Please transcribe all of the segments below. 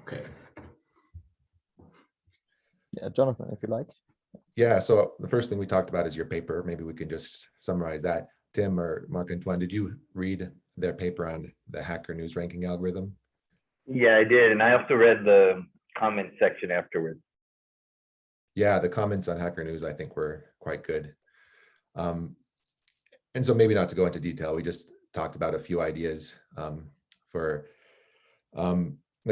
Okay. Yeah, Jonathan, if you like. Yeah, so the first thing we talked about is your paper. Maybe we can just summarize that. Tim or Marc-Antoine, did you read their paper on the Hacker News ranking algorithm? Yeah, I did. And I also read the comment section afterwards. Yeah, the comments on Hacker News, I think, were quite good. And so maybe not to go into detail, we just talked about a few ideas that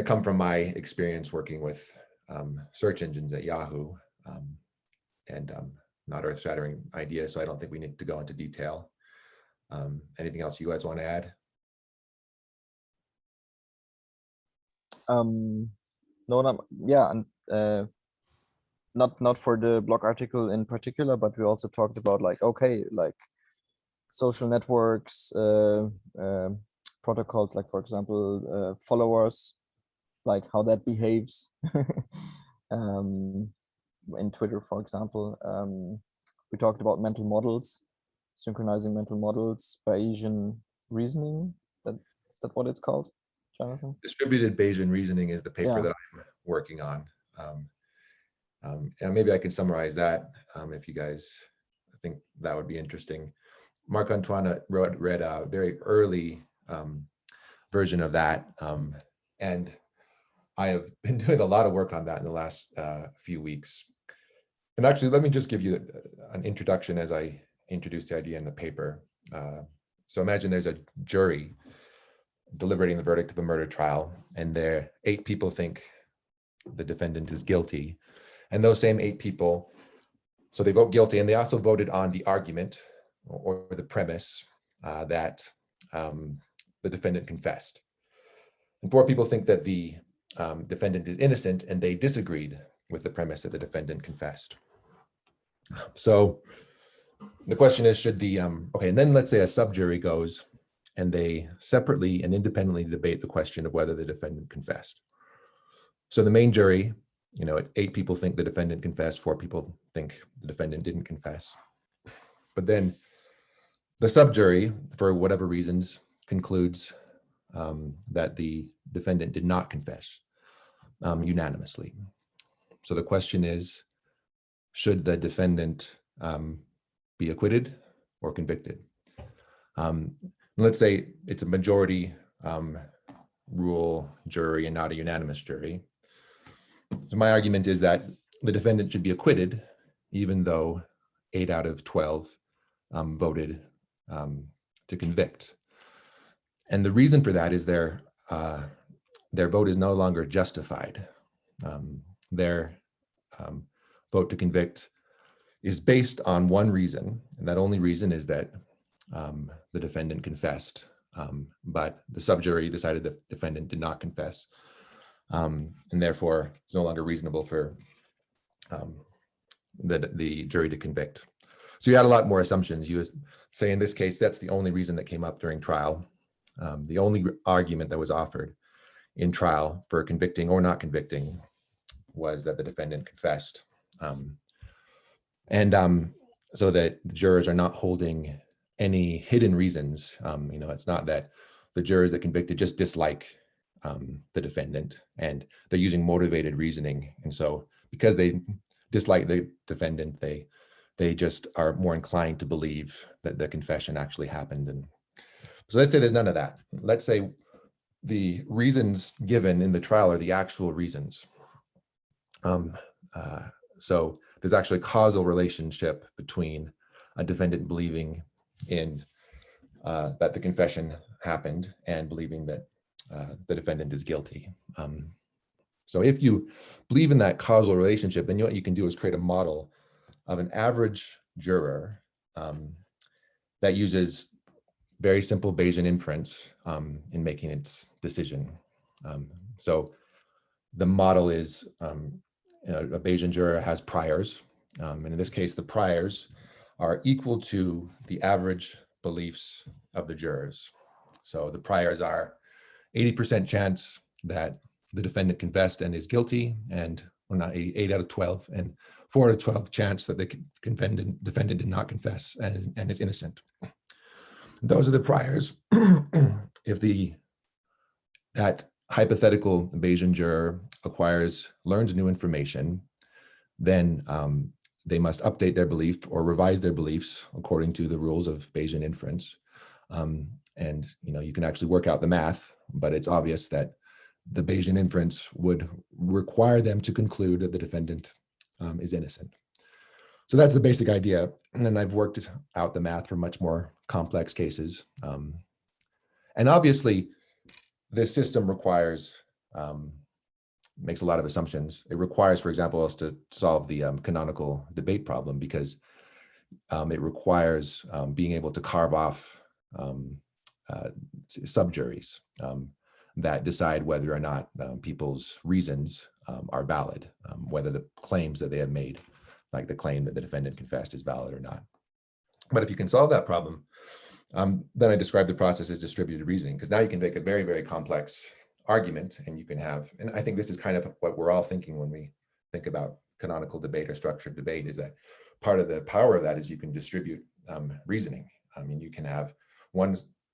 come from my experience working with search engines at Yahoo, and not earth-shattering ideas, so I don't think we need to go into detail. Anything else you guys want to add? No, yeah, and not for the blog article in particular, but we also talked about like, okay, like social networks, protocols, like for example, followers, like how that behaves. In Twitter, for example, we talked about mental models, synchronizing mental models, Bayesian reasoning. Is that what it's called, Jonathan? Distributed Bayesian reasoning is the paper that I'm working on. And maybe I can summarize that if you guys think that would be interesting. Marc-Antoine read a very early version of that, and I have been doing a lot of work on that in the last few weeks. And actually, let me just give you an introduction as I introduce the idea in the paper. So imagine there's a jury deliberating the verdict of a murder trial, and there 8 people think the defendant is guilty. And those same 8 people, so they vote guilty, and they also voted on the argument or the premise that the defendant confessed. And 4 people think that the defendant is innocent, and they disagreed with the premise that the defendant confessed. So the question is, should the, okay, and then let's say a subjury goes and they separately and independently debate the question of whether the defendant confessed. So the main jury, 8 people think the defendant confessed, 4 people think the defendant didn't confess. But then the subjury, for whatever reasons, concludes that the defendant did not confess unanimously. So the question is, should the defendant be acquitted or convicted? Let's say it's a majority rule jury and not a unanimous jury. So my argument is that the defendant should be acquitted, even though 8 out of 12 voted to convict. And the reason for that is their vote is no longer justified. Their vote to convict is based on one reason, and that only reason is that the defendant confessed, but the subjury decided the defendant did not confess, and therefore it's no longer reasonable for the jury to convict. So you had a lot more assumptions. You say in this case, that's the only reason that came up during trial. The only argument that was offered in trial for convicting or not convicting was that the defendant confessed. So that the jurors are not holding any hidden reasons. It's not that the jurors that convicted just dislike the defendant, and they're using motivated reasoning. And so because they dislike the defendant, they just are more inclined to believe that the confession actually happened. And so let's say there's none of that. Let's say the reasons given in the trial are the actual reasons. So there's actually a causal relationship between a defendant believing in that the confession happened and believing that the defendant is guilty. So if you believe in that causal relationship, then what you can do is create a model of an average juror that uses very simple Bayesian inference in making its decision. So the model is a Bayesian juror has priors, and in this case, the priors are equal to the average beliefs of the jurors. So the priors are 80% chance that the defendant confessed and is guilty, and well, not 8 out of 12, and 4 out of 12 chance that the defendant did not confess and is innocent. Those are the priors. If that hypothetical Bayesian juror learns new information, then they must update their belief or revise their beliefs according to the rules of Bayesian inference. And you can actually work out the math, but it's obvious that the Bayesian inference would require them to conclude that the defendant is innocent. So that's the basic idea. And then I've worked out the math for much more complex cases. And obviously, this system makes a lot of assumptions. It requires, for example, us to solve the canonical debate problem, because it requires being able to carve off subjuries that decide whether or not people's reasons are valid, whether the claims that they have made, like the claim that the defendant confessed, is valid or not. But if you can solve that problem, then I describe the process as distributed reasoning, because now you can make a very, very complex argument, and you can have, and I think this is kind of what we're all thinking when we think about canonical debate or structured debate, is that part of the power of that is you can distribute reasoning. I mean, you can have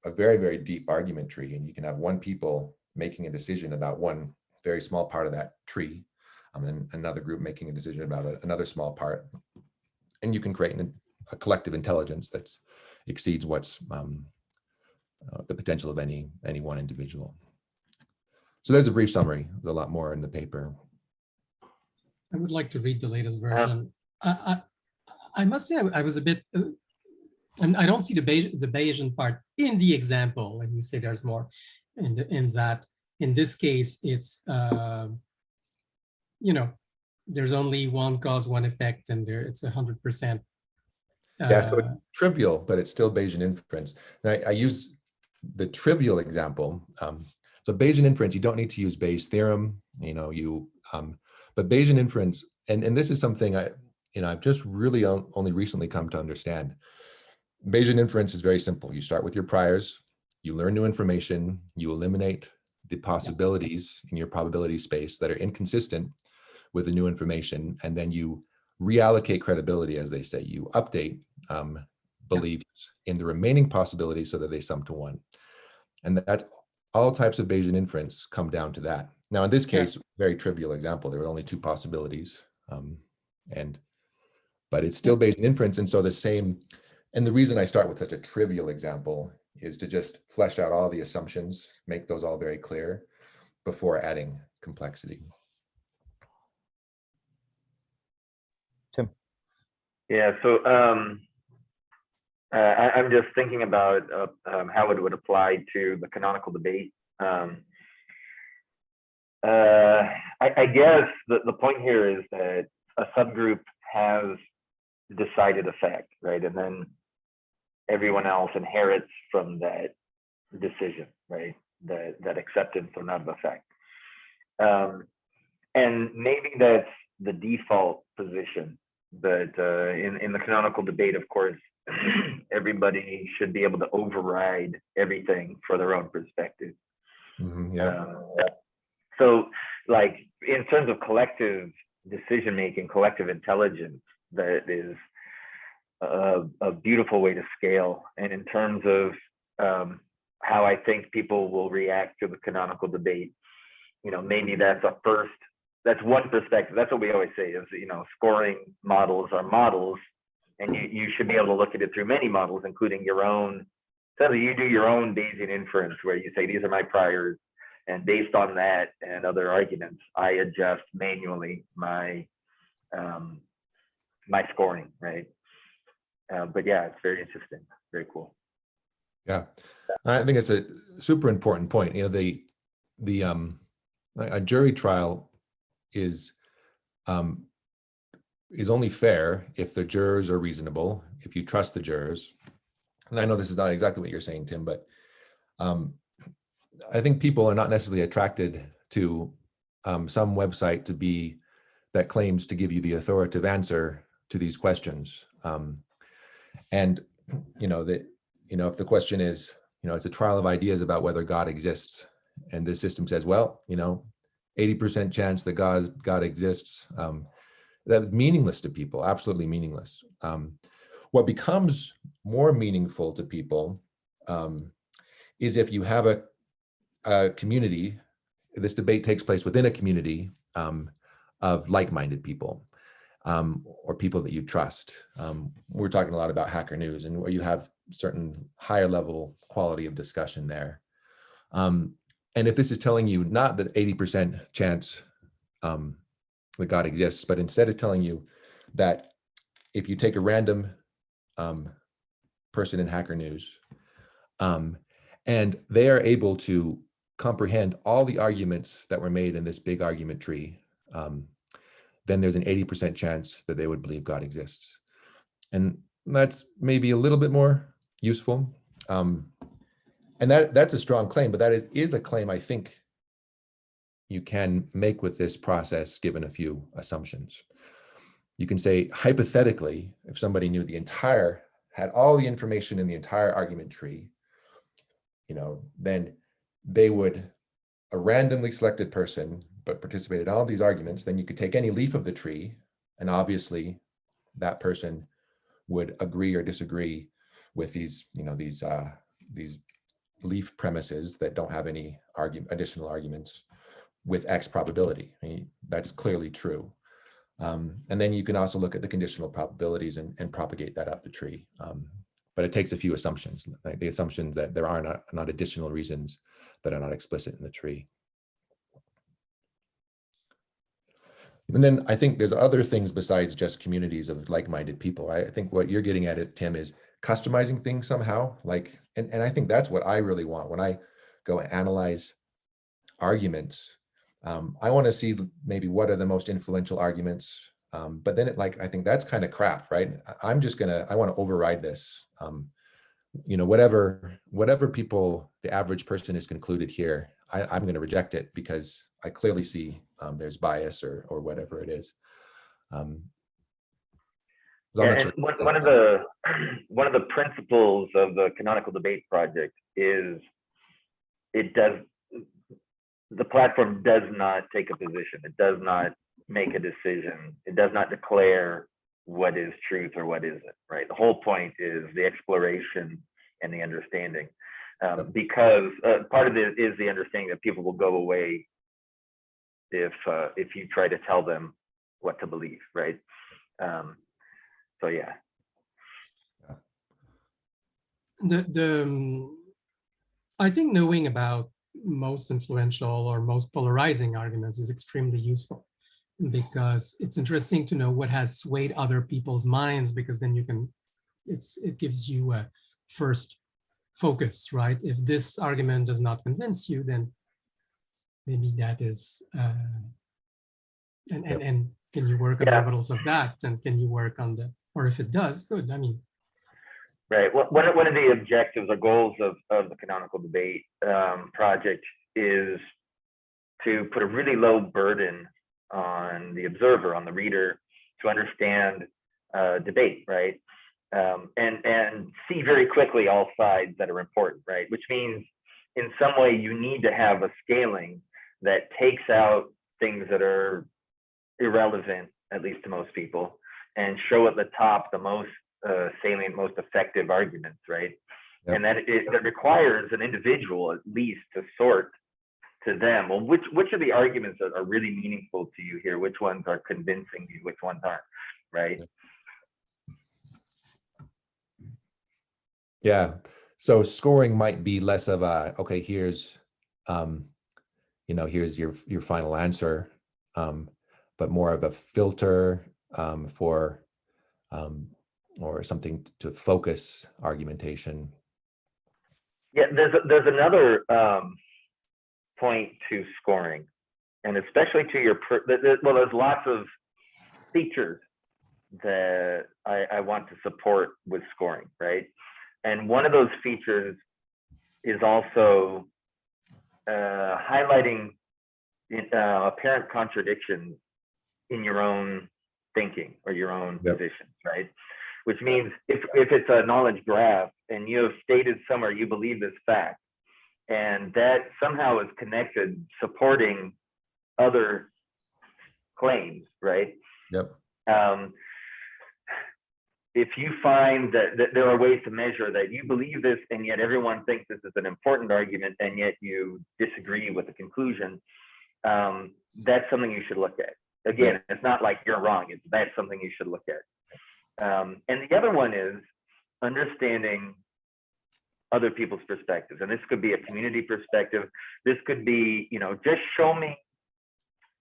a very, very deep argument tree, and you can have one people making a decision about one very small part of that tree, and another group making a decision about another small part. And you can create a collective intelligence that exceeds what's the potential of any one individual. So there's a brief summary. There's a lot more in the paper. I would like to read the latest version. I must say I was a bit, I don't see the Bayesian part in the example, and you say there's more in that. In this case, it's, there's only one cause, one effect, and it's 100%. Yeah, so it's trivial, but it's still Bayesian inference. And I use the trivial example. So Bayesian inference, you don't need to use Bayes' theorem, but Bayesian inference, and this is something I've just really only recently come to understand. Bayesian inference is very simple. You start with your priors, you learn new information, you eliminate the possibilities in your probability space that are inconsistent with the new information, and then you reallocate credibility, as they say. You update beliefs in the remaining possibilities so that they sum to one. And that's all types of Bayesian inference come down to that. Now, in this case, very trivial example, there were only two possibilities, but it's still Bayesian inference. And so and the reason I start with such a trivial example is to just flesh out all the assumptions, make those all very clear before adding complexity. Tim. Yeah, so I'm just thinking about how it would apply to the canonical debate. I guess the point here is that a subgroup has decided a fact, right? And then everyone else inherits from that decision, right? That acceptance or not of a fact. And maybe that's the default position, but in the canonical debate, of course, everybody should be able to override everything for their own perspective. So, like, in terms of collective decision-making, collective intelligence, that is a beautiful way to scale. And in terms of how I think people will react to the canonical debate, maybe that's one perspective. That's what we always say is, scoring models are models, and you should be able to look at it through many models, including your own. So you do your own Bayesian inference, where you say, these are my priors, and based on that and other arguments, I adjust manually my my scoring, right? But yeah, it's very interesting, very cool. Yeah, I think it's a super important point. A jury trial is only fair if the jurors are reasonable, if you trust the jurors. And I know this is not exactly what you're saying, Tim, but I think people are not necessarily attracted to some website that claims to give you the authoritative answer to these questions. And if the question is, it's a trial of ideas about whether God exists, and the system says, well, 80% chance that God exists, that's meaningless to people, absolutely meaningless. What becomes more meaningful to people is if you have a community this debate takes place within a community of like-minded people or people that you trust. We're talking a lot about Hacker News, and where you have certain higher level quality of discussion there. And if this is telling you not that 80% chance that God exists, but instead is telling you that if you take a random person in Hacker News and they are able to comprehend all the arguments that were made in this big argument tree, then there's an 80% chance that they would believe God exists. And that's maybe a little bit more useful. And that's a strong claim, but that is a claim I think you can make with this process given a few assumptions. You can say, hypothetically, if somebody knew had all the information in the entire argument tree, then they would, a randomly selected person, but participated in all these arguments, then you could take any leaf of the tree, and obviously that person would agree or disagree with these leaf premises that don't have any additional arguments with X probability. I mean, that's clearly true. And then you can also look at the conditional probabilities and propagate that up the tree. But it takes a few assumptions, like the assumptions that there are not additional reasons that are not explicit in the tree. And then I think there's other things besides just communities of like-minded people. I think what you're getting at it, Tim, is customizing things somehow. And I think that's what I really want when I go analyze arguments. I want to see maybe what are the most influential arguments. But then I think that's kind of crap, right? I want to override this. Whatever people, the average person is concluded here, I'm going to reject it because I clearly see there's bias or whatever it is. One of the principles of the Canonical Debate Project is the platform does not take a position. It does not make a decision. It does not declare what is truth or what isn't, right? The whole point is the exploration and the understanding, because part of it is the understanding that people will go away if you try to tell them what to believe, right? So yeah. I think knowing about most influential or most polarizing arguments is extremely useful, because it's interesting to know what has swayed other people's minds, because then it gives you a first focus, right? If this argument does not convince you, then maybe that is, and can you work on the rebuttals of that? And can you work on or if it does, good. I mean, right. Well, one of the objectives or goals of the Canonical Debate Project is to put a really low burden on the observer, on the reader, to understand debate, right? And see very quickly all sides that are important, right? Which means in some way you need to have a scaling that takes out things that are irrelevant, at least to most people, and show at the top the most salient, most effective arguments, right? Yep. And that it requires an individual at least to sort to them, well, which of the arguments are really meaningful to you here? Which ones are convincing you? Which ones aren't, right? Yeah. So scoring might be less of a, okay, here's here's your final answer, but more of a filter for or something to focus argumentation. Yeah, there's another point to scoring, and especially to your there's lots of features that I want to support with scoring, right? And one of those features is also highlighting apparent contradictions in your own thinking or your own positions, right? Which means if it's a knowledge graph and you have stated somewhere you believe this fact, and that somehow is connected, supporting other claims, right? Yep. if you find that there are ways to measure that you believe this and yet everyone thinks this is an important argument and yet you disagree with the conclusion, that's something you should look at. Again, it's not like you're wrong, that's something you should look at. And the other one is understanding other people's perspectives. And this could be a community perspective. This could be, you know, just show me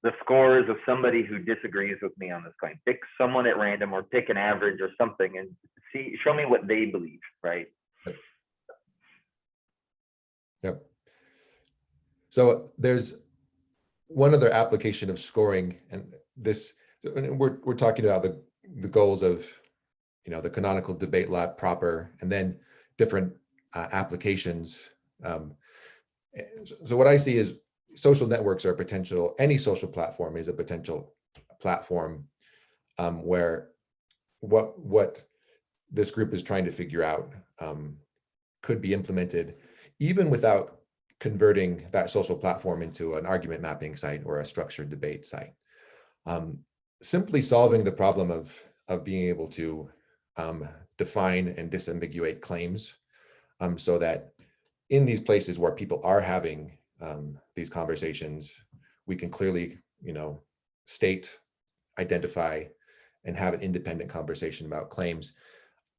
the scores of somebody who disagrees with me on this claim. Pick someone at random or pick an average or something and show me what they believe, right? Yep. So there's one other application of scoring, and this, we're talking about the goals of, you know, the canonical debate lab proper, and then different applications. So what I see is social networks are potential, any social platform is a potential platform where what this group is trying to figure out could be implemented even without converting that social platform into an argument mapping site or a structured debate site. Simply solving the problem of being able to define and disambiguate claims so that in these places where people are having these conversations, we can clearly, you know, state, identify, and have an independent conversation about claims.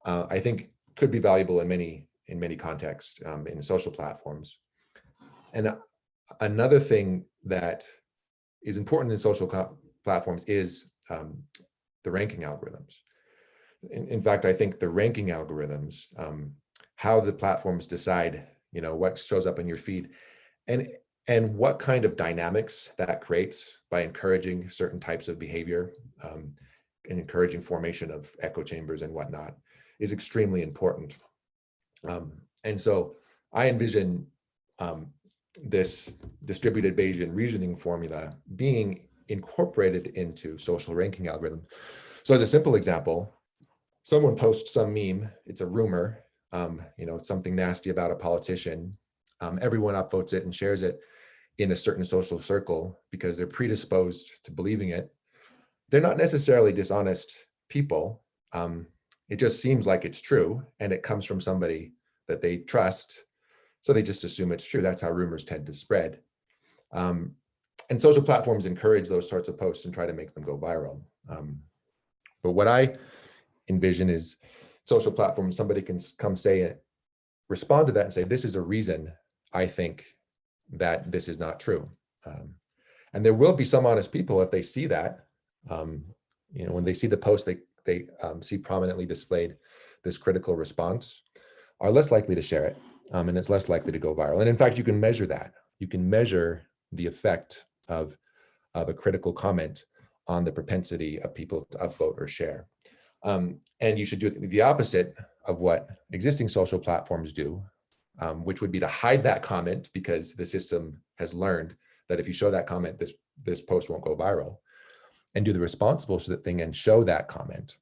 I think could be valuable in many contexts in social platforms. And another thing that is important in social platforms is the ranking algorithms. In fact, I think the ranking algorithms, how the platforms decide, you know, what shows up in your feed, and what kind of dynamics that creates by encouraging certain types of behavior and encouraging formation of echo chambers and whatnot is extremely important. And so I envision this distributed Bayesian reasoning formula being incorporated into social ranking algorithms. So as a simple example, someone posts some meme, it's a rumor, you know, it's something nasty about a politician. Everyone upvotes it and shares it in a certain social circle because they're predisposed to believing it. They're not necessarily dishonest people. It just seems like it's true and it comes from somebody that they trust. So they just assume it's true. That's how rumors tend to spread. And social platforms encourage those sorts of posts and try to make them go viral. But what I envision is social platforms, somebody can come say, respond to that and say, this is a reason I think that this is not true. And there will be some honest people, if they see that, you know, when they see the post, they see prominently displayed this critical response, are less likely to share it. And it's less likely to go viral. And in fact, you can measure that. You can measure the effect of a critical comment on the propensity of people to upvote or share. And you should do the opposite of what existing social platforms do, which would be to hide that comment because the system has learned that if you show that comment, this post won't go viral, and do the responsible thing and show that comment.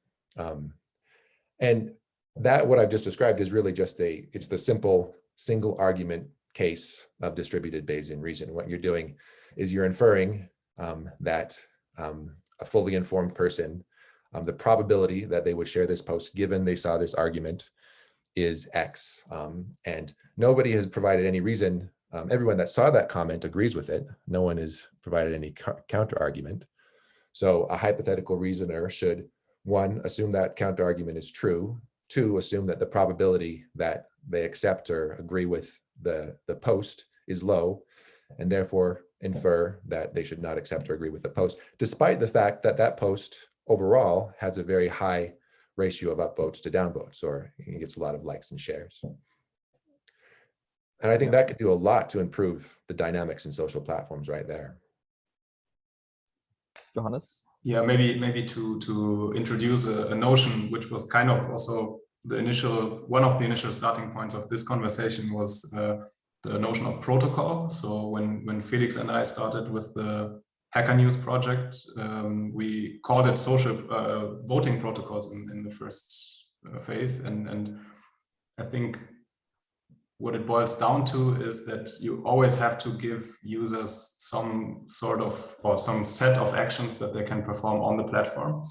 And that, what I've just described, is really just it's the simple single argument case of distributed Bayesian reason. What you're doing is you're inferring that a fully informed person, the probability that they would share this post given they saw this argument is X. And nobody has provided any reason. Everyone that saw that comment agrees with it. No one has provided any counter argument. So a hypothetical reasoner should, 1, assume that counter argument is true, 2, assume that the probability that they accept or agree with the post is low, and therefore infer that they should not accept or agree with the post, despite the fact that that post overall has a very high ratio of upvotes to downvotes, or it gets a lot of likes and shares. And I think that could do a lot to improve the dynamics in social platforms right there. Johannes? Yeah, maybe to introduce a notion which was kind of also one of the initial starting points of this conversation was the notion of protocol. So when Felix and I started with the Hacker News project, we called it social voting protocols in the first phase. And I think what it boils down to is that you always have to give users some sort of, or some set of actions that they can perform on the platform.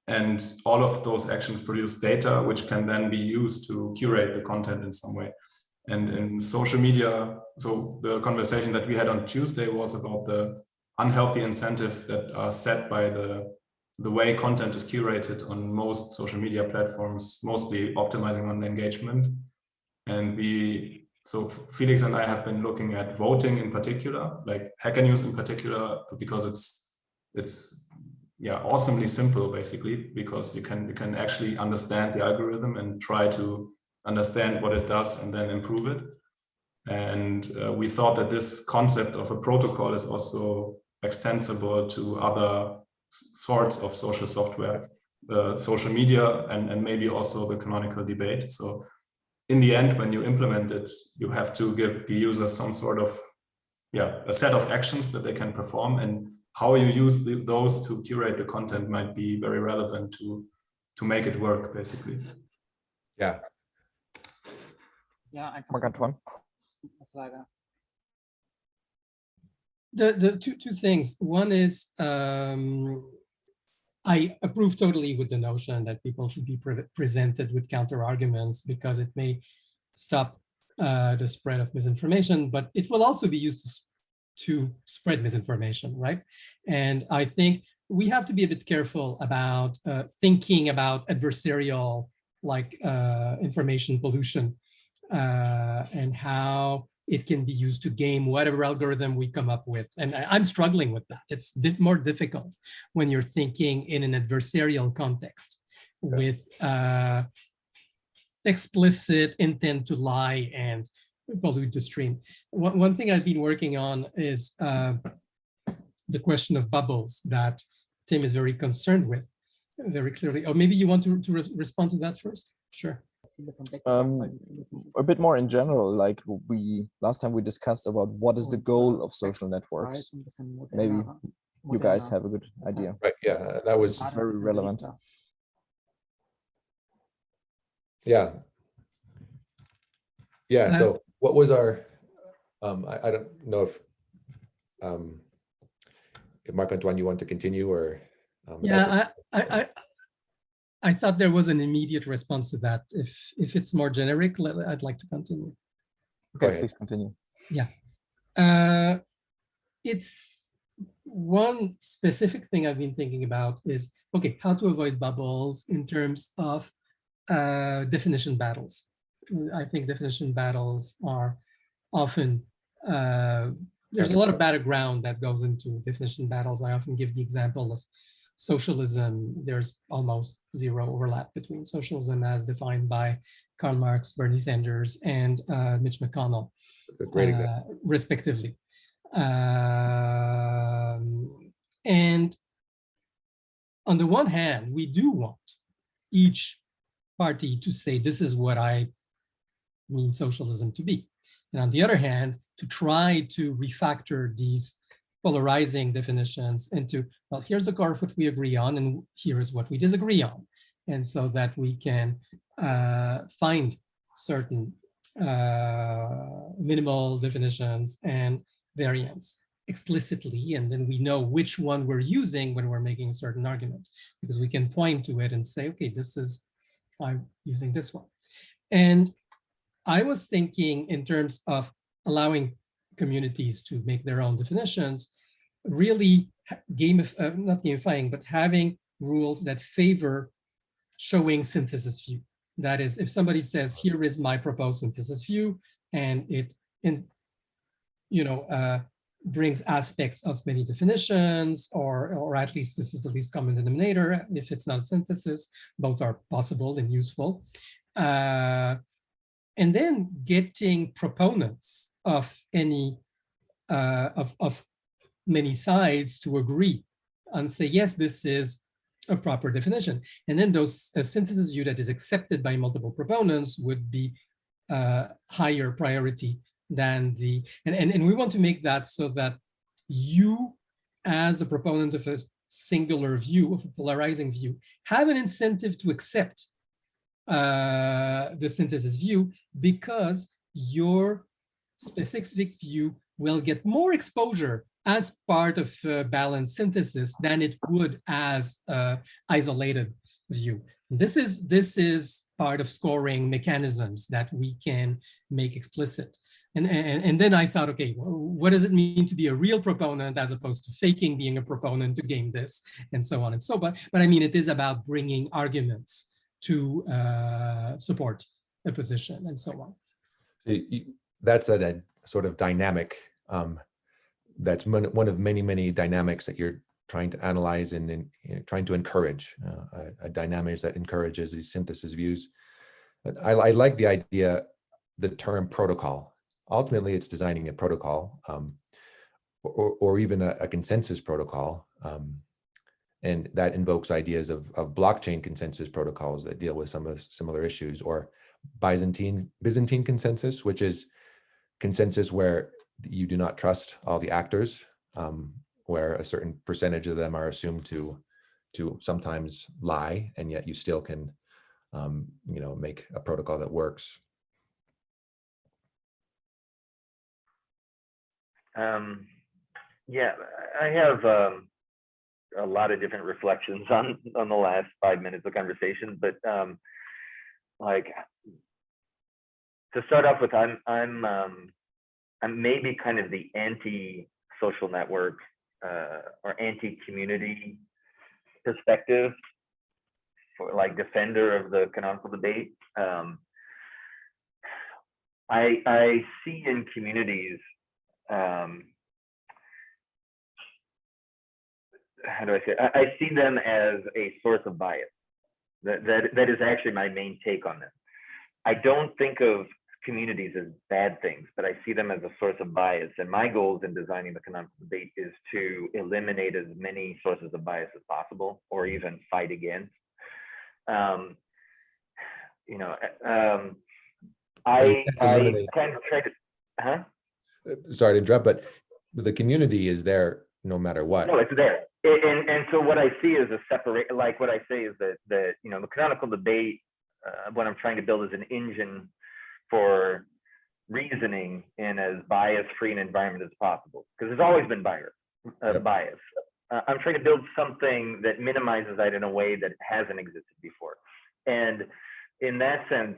And all of those actions produce data, which can then be used to curate the content in some way. And in social media, so the conversation that we had on Tuesday was about the unhealthy incentives that are set by the way content is curated on most social media platforms, mostly optimizing on engagement. And so Felix and I have been looking at voting in particular, like Hacker News in particular, because it's awesomely simple, basically, because you can actually understand the algorithm and try to understand what it does and then improve it. And we thought that this concept of a protocol is also extensible to other sorts of social software, social media, and maybe also the canonical debate. So in the end, when you implement it, you have to give the user some sort of, a set of actions that they can perform, and how you use those to curate the content might be very relevant to make it work, basically. Yeah. Marc-Antoine. The two things. One is I approve totally with the notion that people should be presented with counter arguments, because it may stop the spread of misinformation, but it will also be used to spread misinformation, right? And I think we have to be a bit careful about thinking about adversarial, like information pollution, and how it can be used to game whatever algorithm we come up with. And I'm struggling with that. It's more difficult when you're thinking in an adversarial context with explicit intent to lie and pollute the stream. One thing I've been working on is the question of bubbles that Tim is very concerned with, very clearly. Or maybe you want to respond to that first? Sure. A bit more in general, like last time we discussed about what is the goal of social networks. Maybe you guys have a good idea. Right. Yeah, that was very relevant. Yeah. Yeah. So what was our? I don't know if Marc-Antoine, you want to continue, or yeah, I thought there was an immediate response to that. If it's more generic, I'd like to continue. Okay, please continue. Yeah. It's one specific thing I've been thinking about is, okay, how to avoid bubbles in terms of definition battles. I think definition battles are often, there's a lot of battleground that goes into definition battles. I often give the example of socialism. There's almost zero overlap between socialism as defined by Karl Marx, Bernie Sanders, and Mitch McConnell, respectively. And on the one hand, we do want each party to say, this is what I mean socialism to be. And on the other hand, to try to refactor these polarizing definitions into, well, here's the core of what we agree on, and here's what we disagree on. And so that we can find certain minimal definitions and variants explicitly, and then we know which one we're using when we're making a certain argument, because we can point to it and say, okay, I'm using this one. And I was thinking in terms of allowing communities to make their own definitions, really not gamifying, but having rules that favor showing synthesis view. That is, if somebody says, here is my proposed synthesis view, and it brings aspects of many definitions, or at least this is the least common denominator. If it's not a synthesis, both are possible and useful. And then getting proponents of any of many sides to agree and say, yes, this is a proper definition. And then a synthesis view that is accepted by multiple proponents would be higher priority than and we want to make that so that you, as a proponent of a singular view, of a polarizing view, have an incentive to accept the synthesis view, because your specific view will get more exposure as part of balanced synthesis than it would as isolated view. This is part of scoring mechanisms that we can make explicit. And then I thought, okay, well, what does it mean to be a real proponent as opposed to faking being a proponent to game this, and so on and so on. But I mean, it is about bringing arguments to support a position and so on. That's a sort of dynamic. That's one of many dynamics that you're trying to analyze and trying to encourage, a dynamic that encourages these synthesis views. I like the idea, the term protocol. Ultimately, it's designing a protocol, or even a consensus protocol, and that invokes ideas of blockchain consensus protocols that deal with some of similar issues, or Byzantine consensus, which is consensus where you do not trust all the actors, where a certain percentage of them are assumed to sometimes lie, and yet you still can, make a protocol that works. Yeah, I have a lot of different reflections on the last 5 minutes of conversation, but like, to start off with, I'm maybe kind of the anti-social network or anti-community perspective, for like defender of the canonical debate. I see in communities, how do I say it? I see them as a source of bias. That is actually my main take on them. I don't think of communities as bad things, but I see them as a source of bias. And my goals in designing the canonical debate is to eliminate as many sources of bias as possible, or even fight against. I kind of try to, Sorry to interrupt, but the community is there no matter what. No, it's there. And so what I see is a separate, like what I say is that the canonical debate, what I'm trying to build is an engine for reasoning in as bias-free an environment as possible, because there's always been bias. I'm trying to build something that minimizes that in a way that hasn't existed before. And in that sense,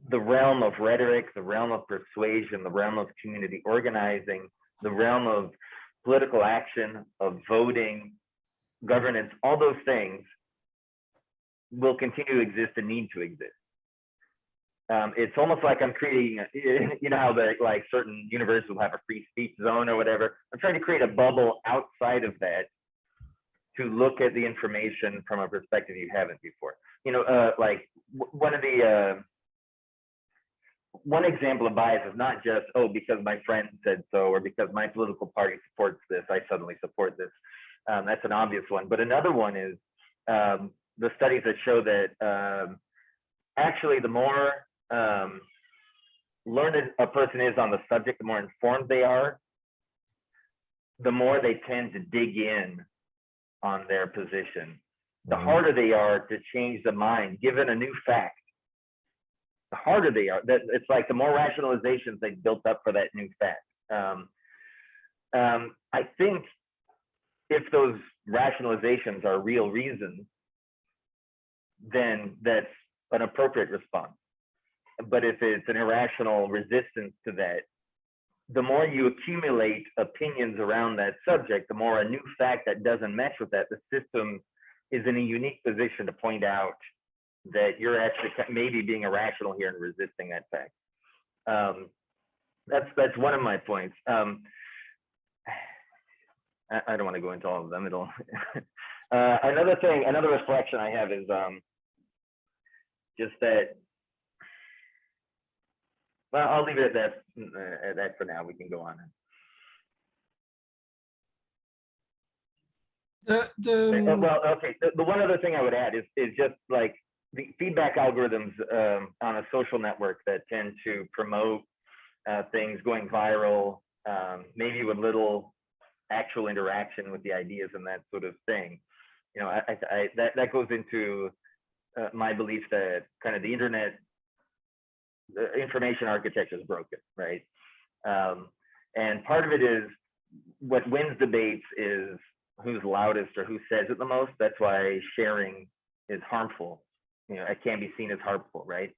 the realm of rhetoric, the realm of persuasion, the realm of community organizing, the realm of political action, of voting, governance, all those things will continue to exist and need to exist. It's almost like I'm creating, how like certain universities will have a free speech zone or whatever. I'm trying to create a bubble outside of that to look at the information from a perspective you haven't before. Like one example of bias is not just, oh, because my friend said so, or because my political party supports this, I suddenly support this. That's an obvious one. But another one is the studies that show that actually the more learned a person is on the subject, the more informed they are, the more they tend to dig in on their position. The harder they are to change the mind, given a new fact. The harder they are, that it's like the more rationalizations they built up for that new fact. I think if those rationalizations are real reasons, then that's an appropriate response. But if it's an irrational resistance to that, the more you accumulate opinions around that subject, the more a new fact that doesn't match with that, the system is in a unique position to point out that you're actually maybe being irrational here and resisting that fact. That's one of my points. I don't want to go into all of them. Another reflection I have is just that. Well, I'll leave it at that for now. We can go on. Well, okay. The one other thing I would add is just like the feedback algorithms on a social network that tend to promote things going viral, maybe with little actual interaction with the ideas and that sort of thing. That goes into my belief that kind of the internet, the information architecture is broken, right? And part of it is what wins debates is who's loudest or who says it the most. That's why sharing is harmful. You know, it can be seen as harmful, right?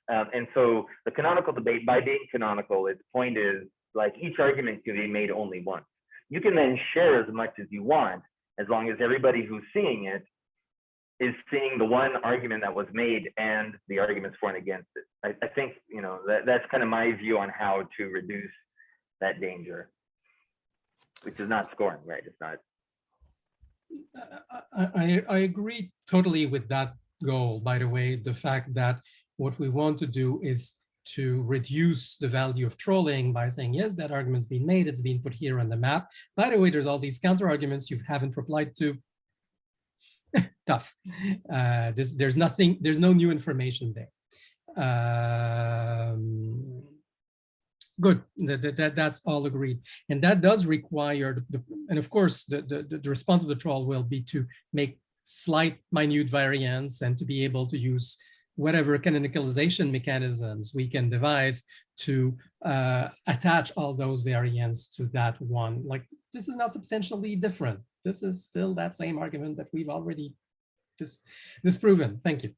And so the canonical debate, by being canonical, its point is like each argument can be made only once. You can then share as much as you want, as long as everybody who's seeing it is seeing the one argument that was made and the arguments for and against it. I think, you know, that's kind of my view on how to reduce that danger, which is not scoring, right? It's not. I agree totally with that goal, by the way, the fact that what we want to do is to reduce the value of trolling by saying, yes, that argument's been made, it's been put here on the map. By the way, there's all these counter arguments you haven't replied to. Tough. There's nothing, there's no new information there. Good, that's all agreed. And that does require, and of course, the response of the troll will be to make slight minute variants and to be able to use whatever canonicalization mechanisms we can devise to attach all those variants to that one. Like, this is not substantially different. This is still that same argument that we've already disproven. Thank you.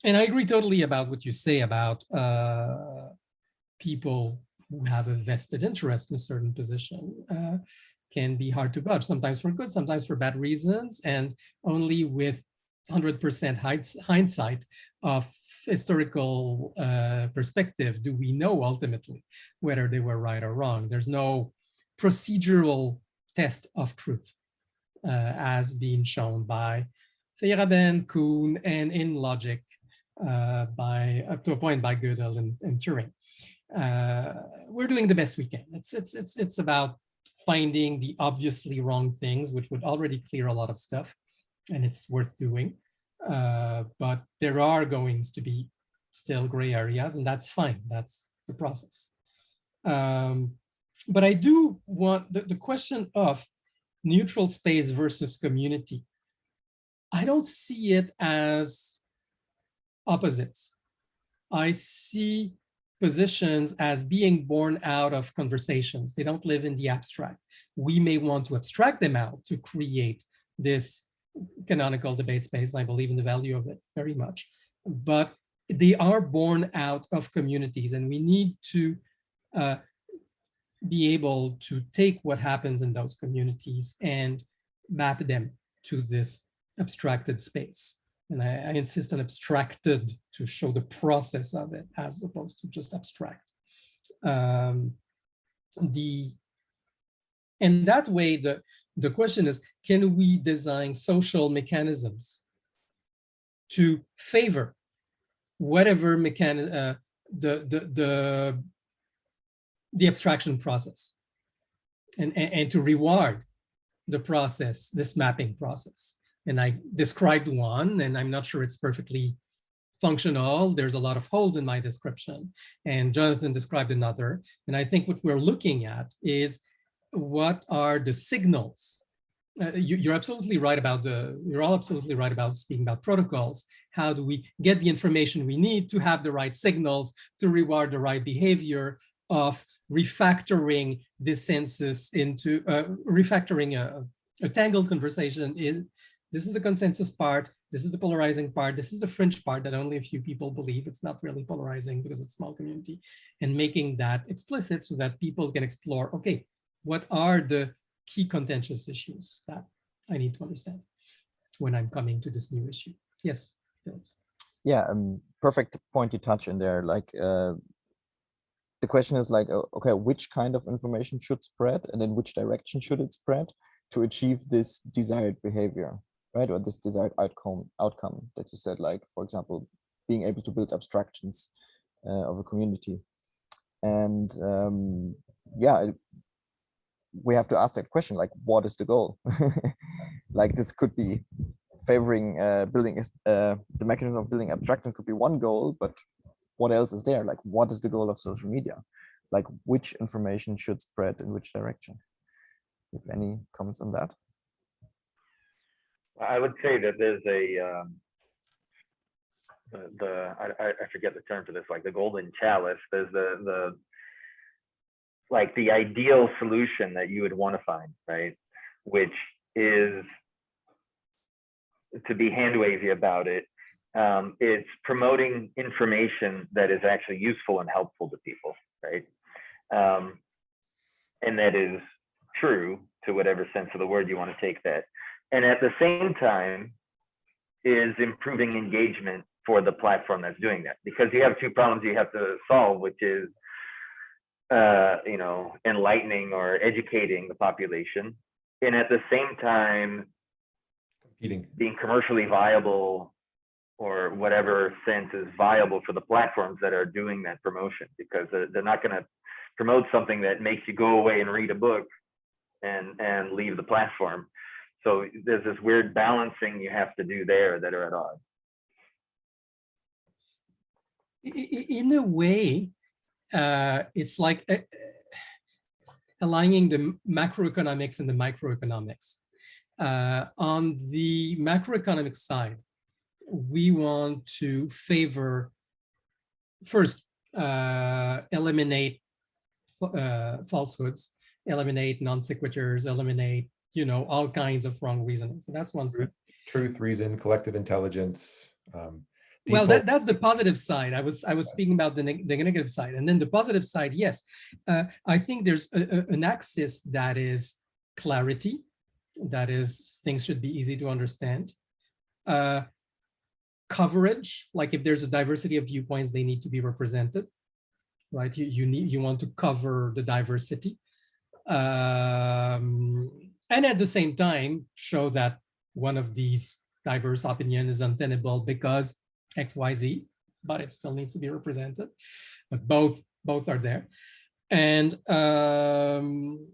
And I agree totally about what you say about people who have a vested interest in a certain position. Can be hard to budge, sometimes for good, sometimes for bad reasons, and only with 100% hindsight of historical perspective do we know ultimately whether they were right or wrong. There's no procedural test of truth as being shown by Feyerabend, Kuhn, and in logic by up to a point by Gödel and Turing. We're doing the best we can. It's about finding the obviously wrong things, which would already clear a lot of stuff, and it's worth doing. But there are going to be still gray areas, and that's fine. That's the process. But I do want the question of neutral space versus community. I don't see it as opposites. I see positions as being born out of conversations. They don't live in the abstract. We may want to abstract them out to create this canonical debate space. I believe in the value of it very much, but they are born out of communities, and we need to be able to take what happens in those communities and map them to this abstracted space. And I insist on abstracted to show the process of it as opposed to just abstract. And that way, the question is, can we design social mechanisms to favor whatever mechanism, the abstraction process, and to reward the process, this mapping process? And I described one, and I'm not sure it's perfectly functional. There's a lot of holes in my description, and Jonathan described another. And I think what we're looking at is, what are the signals? You're absolutely right about you're all absolutely right about speaking about protocols. How do we get the information we need to have the right signals to reward the right behavior of refactoring dissensus into refactoring a tangled conversation in. This is the consensus part, this is the polarizing part, this is the fringe part that only a few people believe. It's not really polarizing because it's a small community, and making that explicit so that people can explore, okay, what are the key contentious issues that I need to understand when I'm coming to this new issue? Yes, Felix. Yeah, perfect point you touch in there. Like the question is like, okay, which kind of information should spread, and in which direction should it spread to achieve this desired behavior? Right, or this desired outcome that you said, like, for example, being able to build abstractions of a community. And yeah, we have to ask that question, like, what is the goal? Like, this could be favoring building the mechanism of building abstraction could be one goal, but what else is there? Like, what is the goal of social media? Like, which information should spread in which direction? If any comments on that? I would say that there's I forget the term for this, like the golden chalice. There's the like the ideal solution that you would want to find, right? Which is, to be hand wavy about it, it's promoting information that is actually useful and helpful to people, right? And that is true to whatever sense of the word you want to take that. And at the same time is improving engagement for the platform that's doing that, because you have two problems you have to solve, which is you know, enlightening or educating the population, and at the same time being commercially viable, or whatever sense is viable for the platforms that are doing that promotion, because they're not going to promote something that makes you go away and read a book and leave the platform. So there's this weird balancing you have to do there that are at odds. In a way, it's like aligning the macroeconomics and the microeconomics. On the macroeconomic side, we want to favor, first, eliminate falsehoods, eliminate non sequiturs, eliminate, you know, all kinds of wrong reasoning. So that's one thing. Truth, reason, collective intelligence. Well, that's the positive side. I was speaking about the negative side, and then the positive side. Yes, I think there's an axis that is clarity, that is things should be easy to understand. Coverage, like if there's a diversity of viewpoints, they need to be represented, right? You want to cover the diversity, and at the same time show that one of these diverse opinions is untenable because XYZ, but it still needs to be represented. But both are there, and when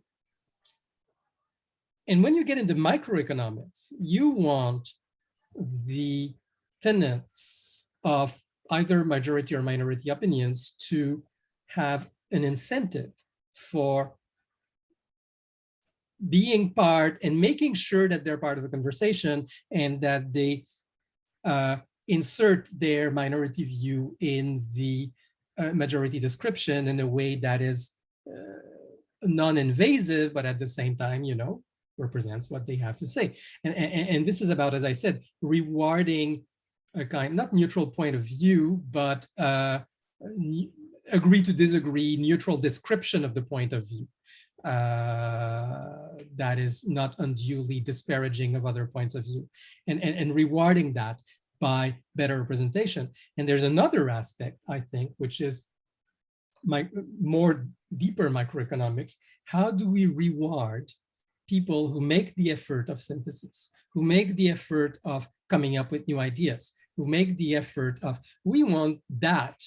you get into microeconomics, you want the tenets of either majority or minority opinions to have an incentive for being part and making sure that they're part of the conversation, and that they insert their minority view in the majority description in a way that is non-invasive, but at the same time, you know, represents what they have to say. And this is about, as I said, rewarding a kind, not neutral point of view, but agree to disagree, neutral description of the point of view. That is not unduly disparaging of other points of view, and rewarding that by better representation. And there's another aspect, I think, which is more deeper microeconomics. How do we reward people who make the effort of synthesis, who make the effort of coming up with new ideas, who make the effort of, we want that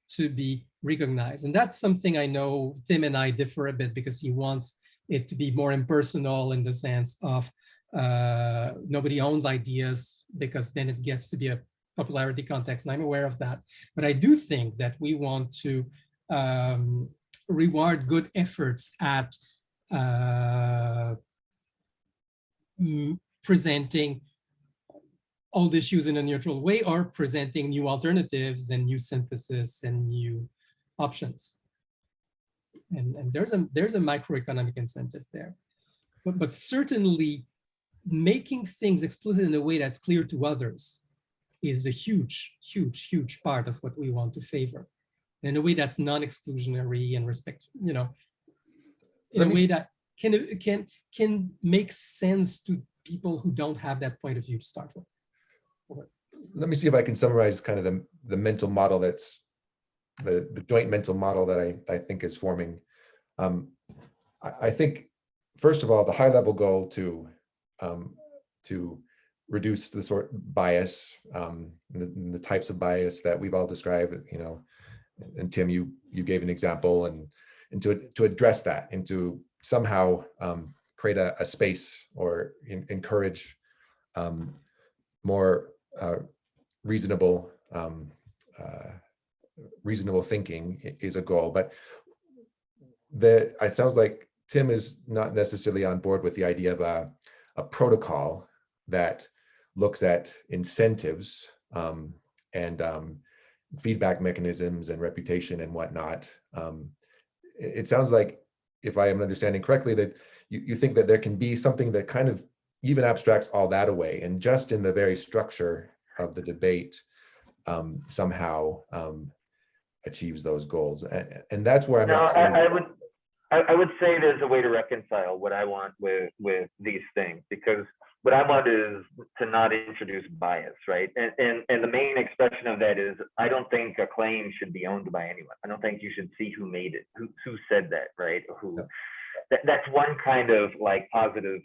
to be recognized. And that's something I know Tim and I differ a bit, because he wants it to be more impersonal in the sense of nobody owns ideas, because then it gets to be a popularity context, and I'm aware of that. But I do think that we want to reward good efforts at presenting old issues in a neutral way, or presenting new alternatives and new synthesis and new options. And there's a macroeconomic incentive there. But certainly making things explicit in a way that's clear to others is a huge, huge, huge part of what we want to favor, in a way that's non-exclusionary and respect, you know, in a way that can make sense to people who don't have that point of view to start with. Let me see if I can summarize kind of the mental model that's the joint mental model that I think is forming. I think, first of all, the high level goal to reduce the sort of bias, the types of bias that we've all described, you know, and Tim, you gave an example, and to address that, and to somehow create a space or encourage more reasonable thinking is a goal. But it sounds like Tim is not necessarily on board with the idea of a protocol that looks at incentives and feedback mechanisms and reputation and whatnot. It sounds like if I am understanding correctly, that you think that there can be something that kind of even abstracts all that away, and just in the very structure of the debate somehow achieves those goals. And that's where I'm No, not clear. I would say there's a way to reconcile what I want with these things, because what I want is to not introduce bias, right? And the main expression of that is, I don't think a claim should be owned by anyone. I don't think you should see who made it, who said that, right? Who. That's one kind of like positive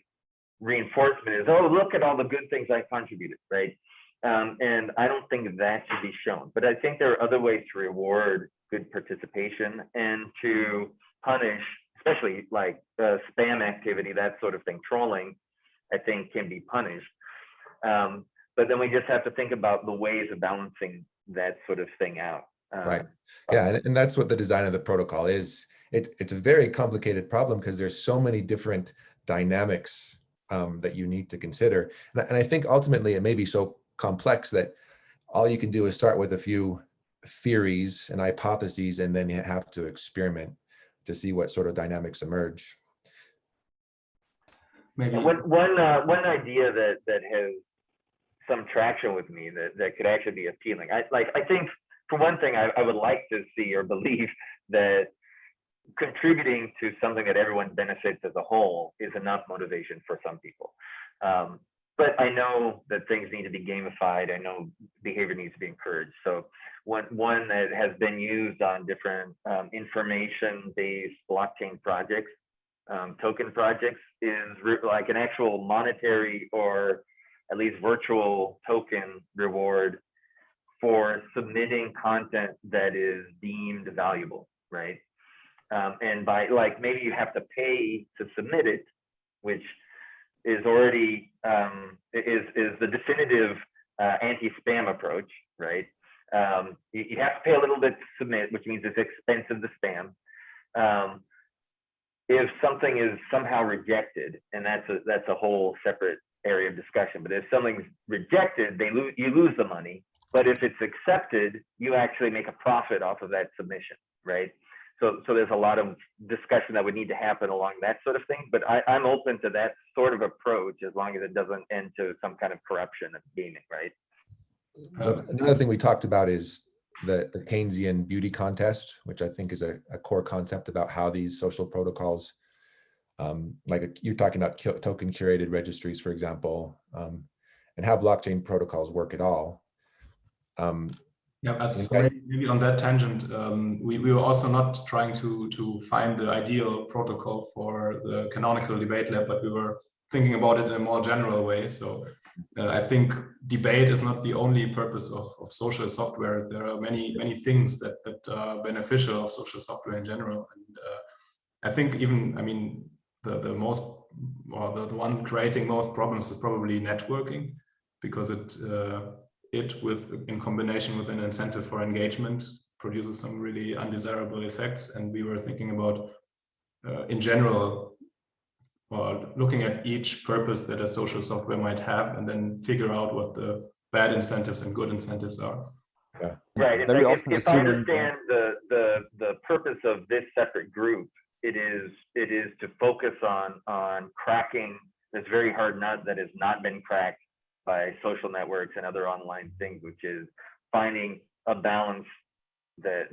reinforcement is, oh, look at all the good things I contributed, right? And I don't think that should be shown. But I think there are other ways to reward good participation and to punish, especially like spam activity, that sort of thing, trolling, I think can be punished. But then we just have to think about the ways of balancing that sort of thing out. Right. Yeah, and that's what the design of the protocol is. It's a very complicated problem because there's so many different dynamics that you need to consider. And I think ultimately it may be so complex that all you can do is start with a few theories and hypotheses, and then you have to experiment to see what sort of dynamics emerge. Maybe one idea that has some traction with me that could actually be appealing. I think for one thing, I would like to see or believe that contributing to something that everyone benefits as a whole is enough motivation for some people. But I know that things need to be gamified. I know behavior needs to be encouraged. So one that has been used on different information-based blockchain projects, token projects, is like an actual monetary or at least virtual token reward for submitting content that is deemed valuable, right? And by like, maybe you have to pay to submit it, which is already is the definitive anti-spam approach, right? You have to pay a little bit to submit, which means it's expensive to spam. If something is somehow rejected, and that's a whole separate area of discussion, but if something's rejected, you lose the money. But if it's accepted, you actually make a profit off of that submission, right? So there's a lot of discussion that would need to happen along that sort of thing. But I'm open to that sort of approach as long as it doesn't end to some kind of corruption of gaming, right? Another thing we talked about is the Keynesian beauty contest, which I think is a core concept about how these social protocols, like you're talking about token curated registries, for example, and how blockchain protocols work at all. Yeah, so maybe on that tangent, we were also not trying to find the ideal protocol for the Canonical debate lab, but we were thinking about it in a more general way. So I think debate is not the only purpose of social software. There are many things that are beneficial of social software in general. And I think even, I mean, the most, or the one creating most problems is probably networking, because in combination with an incentive for engagement, produces some really undesirable effects. And we were thinking about, in general, looking at each purpose that a social software might have, and then figure out what the bad incentives and good incentives are. Yeah. Right. Very like often if I assuming, understand the purpose of this separate group, it is to focus on cracking this very hard nut that has not been cracked by social networks and other online things, which is finding a balance that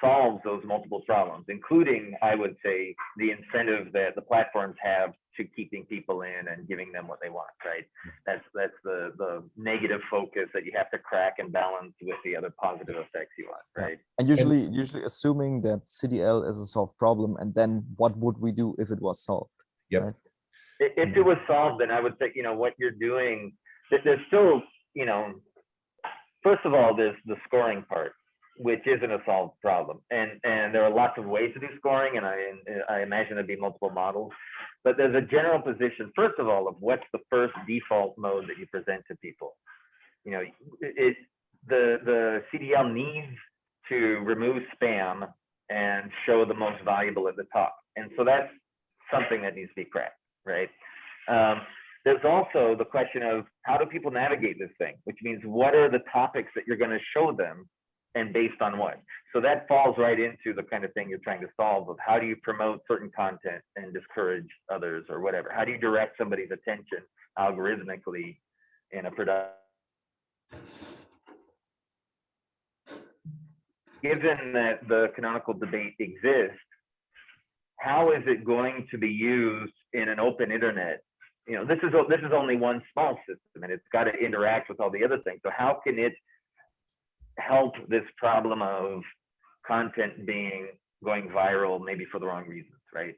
solves those multiple problems, including, I would say, the incentive that the platforms have to keeping people in and giving them what they want, right? That's the negative focus that you have to crack and balance with the other positive effects you want, right? And usually assuming that CDL is a solved problem, and then what would we do if it was solved? Yep. Right? If it was solved, then I would say, what you're doing, there's still, first of all, there's the scoring part, which isn't a solved problem. And there are lots of ways to do scoring, and I imagine there'd be multiple models. But there's a general position, first of all, of what's the first default mode that you present to people. The CDL needs to remove spam and show the most valuable at the top. And so that's something that needs to be cracked, right? There's also the question of how do people navigate this thing, which means what are the topics that you're going to show them and based on what? So that falls right into the kind of thing you're trying to solve of how do you promote certain content and discourage others or whatever? How do you direct somebody's attention algorithmically in a production? Given that the canonical debate exists, how is it going to be used in an open internet? You know, this is only one small system, and it's got to interact with all the other things. So how can it help this problem of content going viral, maybe for the wrong reasons, right?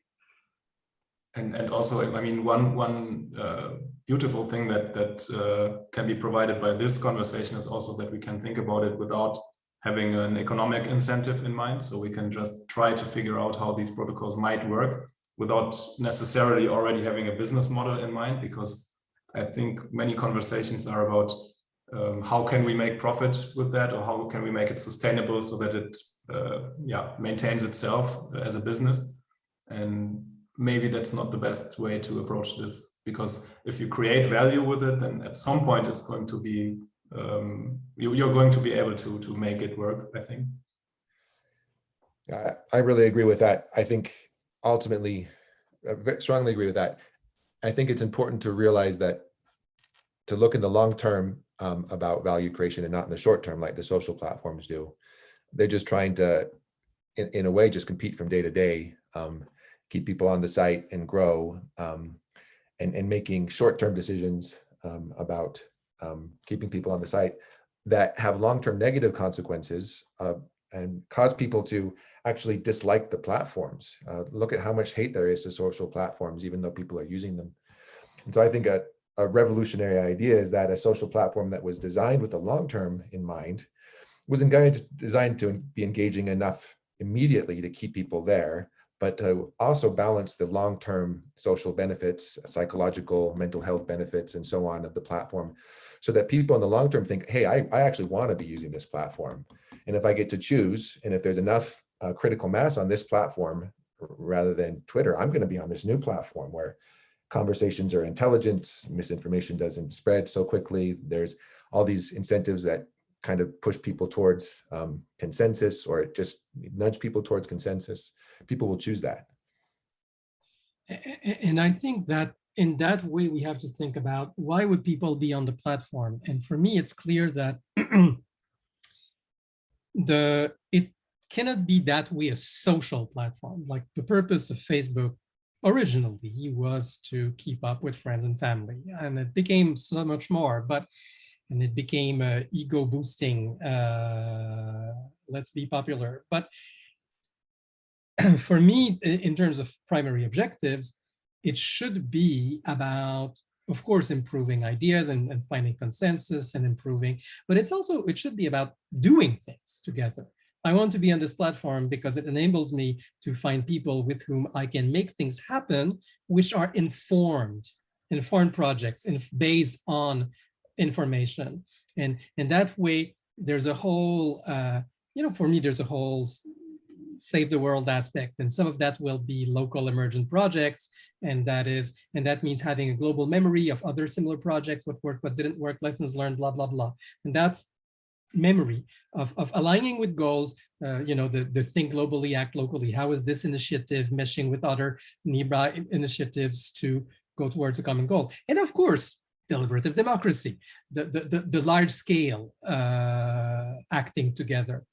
And also, I mean, one beautiful thing that can be provided by this conversation is also that we can think about it without having an economic incentive in mind. So we can just try to figure out how these protocols might work without necessarily already having a business model in mind, because I think many conversations are about how can we make profit with that, or how can we make it sustainable so that it maintains itself as a business. And maybe that's not the best way to approach this, because if you create value with it, then at some point it's going to be you're going to be able to make it work, I think. I really agree with that. I think ultimately, strongly agree with that. I think it's important to realize that to look in the long term about value creation and not in the short term like the social platforms do. They're just trying to, in a way, just compete from day to day, keep people on the site and grow, and making short-term decisions about keeping people on the site that have long-term negative consequences and cause people to actually dislike the platforms. Look at how much hate there is to social platforms, even though people are using them. And so I think a revolutionary idea is that a social platform that was designed with the long-term in mind was designed to be engaging enough immediately to keep people there, but to also balance the long-term social benefits, psychological, mental health benefits, and so on of the platform, so that people in the long term think, hey, I actually want to be using this platform. And if I get to choose, and if there's enough critical mass on this platform rather than Twitter, I'm going to be on this new platform where conversations are intelligent, misinformation doesn't spread so quickly. There's all these incentives that kind of push people towards consensus, or just nudge people towards consensus. People will choose that. And I think that in that way, we have to think about why would people be on the platform? And for me, it's clear that it cannot be that way a social platform. Like the purpose of Facebook originally was to keep up with friends and family, and it became so much more, and it became ego boosting, let's be popular. But for me, in terms of primary objectives, it should be about, of course, improving ideas and finding consensus and improving, but it should be about doing things together. I want to be on this platform because it enables me to find people with whom I can make things happen, which are informed projects and based on information. And that way, there's a whole, for me, there's a whole save the world aspect, and some of that will be local emergent projects, and that means having a global memory of other similar projects, what worked, what didn't work, lessons learned, blah blah blah. And that's memory of aligning with goals, the think globally, act locally. How is this initiative meshing with other NIBRA initiatives to go towards a common goal? And of course, deliberative democracy, the large scale acting together.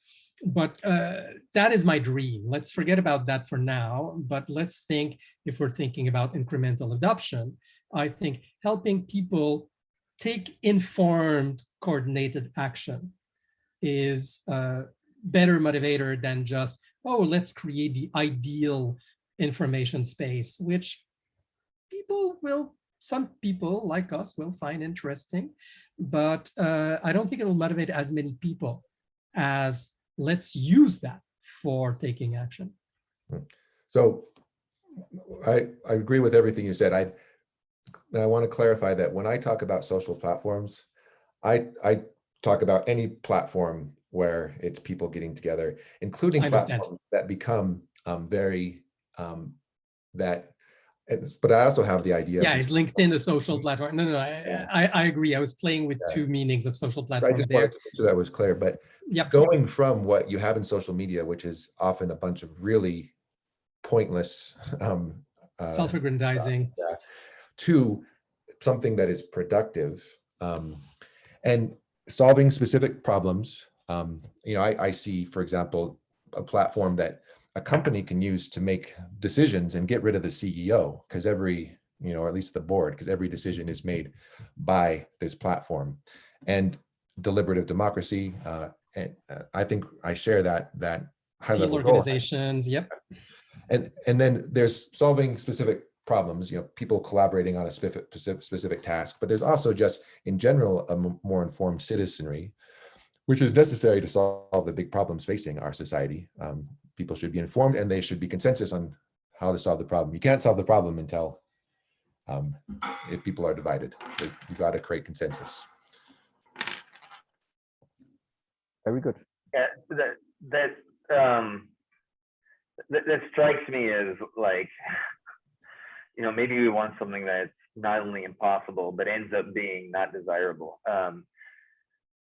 But that is my dream. Let's forget about that for now, but let's think, if we're thinking about incremental adoption, I think helping people take informed, coordinated action is a better motivator than just, oh, let's create the ideal information space, which some people like us will find interesting, but I don't think it will motivate as many people as let's use that for taking action. So I agree with everything you said. I want to clarify that when I talk about social platforms, I talk about any platform where it's people getting together, including platforms that become that But I also have the idea. Yeah, of is LinkedIn a social platform? No, I agree. I was playing with two meanings of social I platforms just there. wanted to make sure that was clear. But Yep. going from what you have in social media, which is often a bunch of really pointless Self-aggrandizing. to something that is productive and solving specific problems. I see, for example, a platform that a company can use to make decisions and get rid of the CEO, because or at least the board, because every decision is made by this platform. And deliberative democracy, and I think I share that high level organizations goal. Yep. And then there's solving specific problems, people collaborating on a specific task, but there's also just in general a more informed citizenry, which is necessary to solve the big problems facing our society. People should be informed, and they should be consensus on how to solve the problem. You can't solve the problem until if people are divided. You got to create consensus. Very good. Yeah, that strikes me as like, maybe we want something that's not only impossible but ends up being not desirable.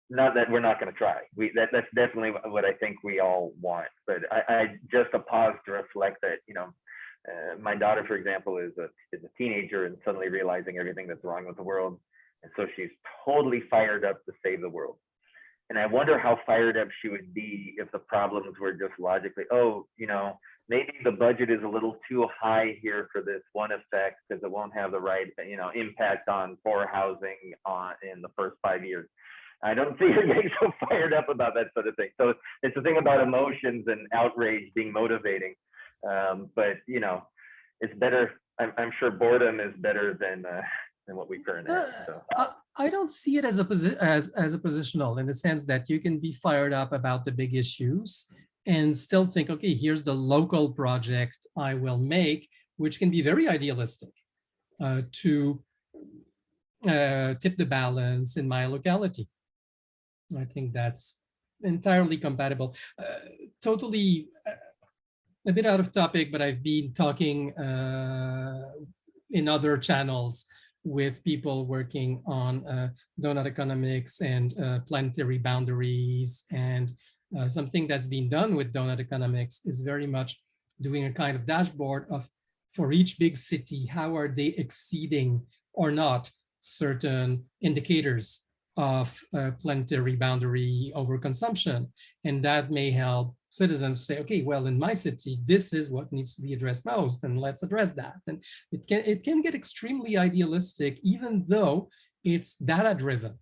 Not that we're not going to try. That's definitely what I think we all want. But I just a pause to reflect that. My daughter, for example, is a teenager and suddenly realizing everything that's wrong with the world, and so she's totally fired up to save the world. And I wonder how fired up she would be if the problems were just logically, maybe the budget is a little too high here for this one effect because it won't have the right, impact on poor housing in the first 5 years. I don't see her getting so fired up about that sort of thing. So it's the thing about emotions and outrage being motivating. But it's better. I'm sure boredom is better than what we currently have. So. I don't see it as a positional, in the sense that you can be fired up about the big issues and still think, okay, here's the local project I will make, which can be very idealistic to tip the balance in my locality. I think that's entirely compatible. Totally a bit out of topic, but I've been talking in other channels with people working on donut economics and planetary boundaries. And something that's been done with donut economics is very much doing a kind of dashboard of, for each big city, how are they exceeding or not certain indicators of planetary boundary overconsumption. And that may help citizens say, okay, well, in my city, this is what needs to be addressed most, and let's address that. And it can get extremely idealistic, even though it's data-driven.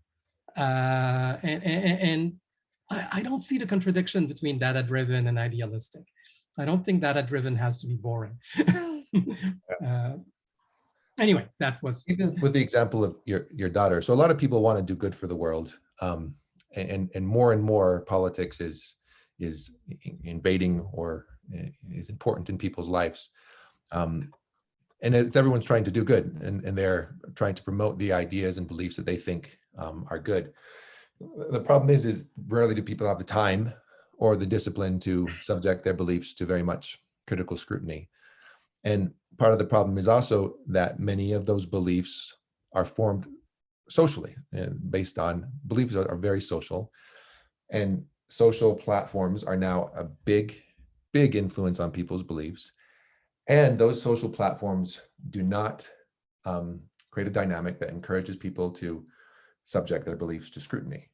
And I don't see the contradiction between data-driven and idealistic. I don't think data-driven has to be boring. Anyway, that was even with the example of your daughter. So a lot of people want to do good for the world, and more politics is invading or is important in people's lives, and everyone's trying to do good, and they're trying to promote the ideas and beliefs that they think are good. The problem is rarely do people have the time or the discipline to subject their beliefs to very much critical scrutiny. And part of the problem is also that many of those beliefs are formed socially and based on beliefs that are very social. And social platforms are now a big influence on people's beliefs. And those social platforms do not create a dynamic that encourages people to subject their beliefs to scrutiny.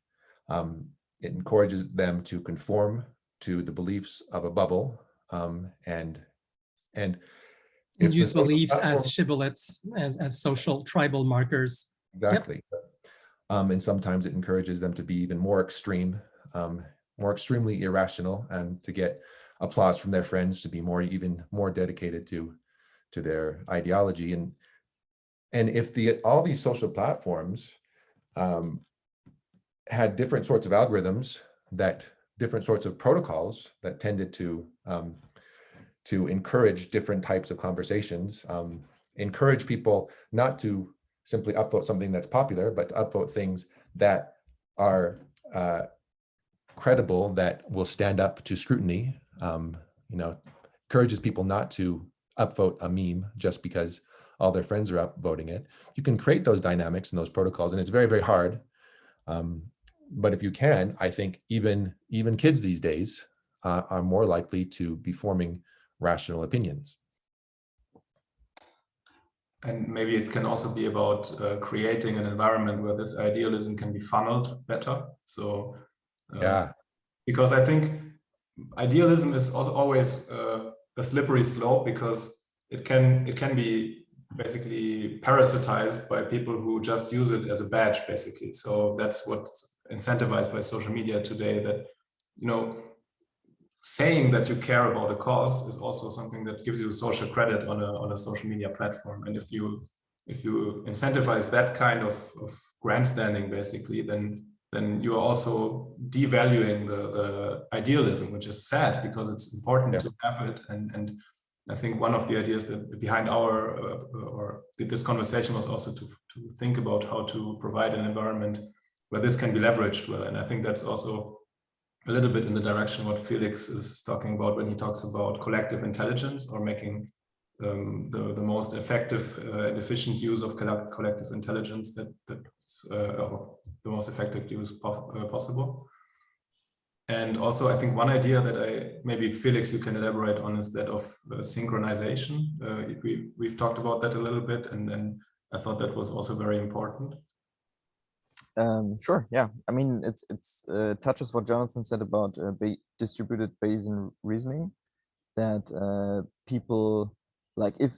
It encourages them to conform to the beliefs of a bubble, and use beliefs as shibboleths, as social tribal markers. Exactly. Yep. And sometimes it encourages them to be even more extreme, more extremely irrational, and to get applause from their friends, to be even more dedicated to their ideology. And if all these social platforms had different sorts of algorithms, different sorts of protocols that tended to encourage different types of conversations, encourage people not to simply upvote something that's popular, but to upvote things that are credible, that will stand up to scrutiny. Encourages people not to upvote a meme just because all their friends are up voting it. You can create those dynamics and those protocols, and it's very, very hard. But if you can, I think even kids these days are more likely to be forming rational opinions. And maybe it can also be about creating an environment where this idealism can be funneled better. So Yeah, because I think idealism is always a slippery slope, because it can be basically parasitized by people who just use it as a badge, basically. So that's what's incentivized by social media today, that, you know, saying that you care about a cause is also something that gives you social credit on a social media platform. And if you incentivize that kind of grandstanding, basically, then you are also devaluing the idealism, which is sad, because it's important to have it. And I think one of the ideas that behind this conversation was also to think about how to provide an environment where this can be leveraged well. And I think that's also a little bit in the direction what Felix is talking about when he talks about collective intelligence, or making the most effective and efficient use of collective intelligence that's the most effective use possible. And also, I think one idea that maybe Felix, you can elaborate on, is that of synchronization. We've talked about that a little bit, and I thought that was also very important. Sure. Yeah. I mean, it's touches what Jonathan said about distributed Bayesian reasoning, that people, like, if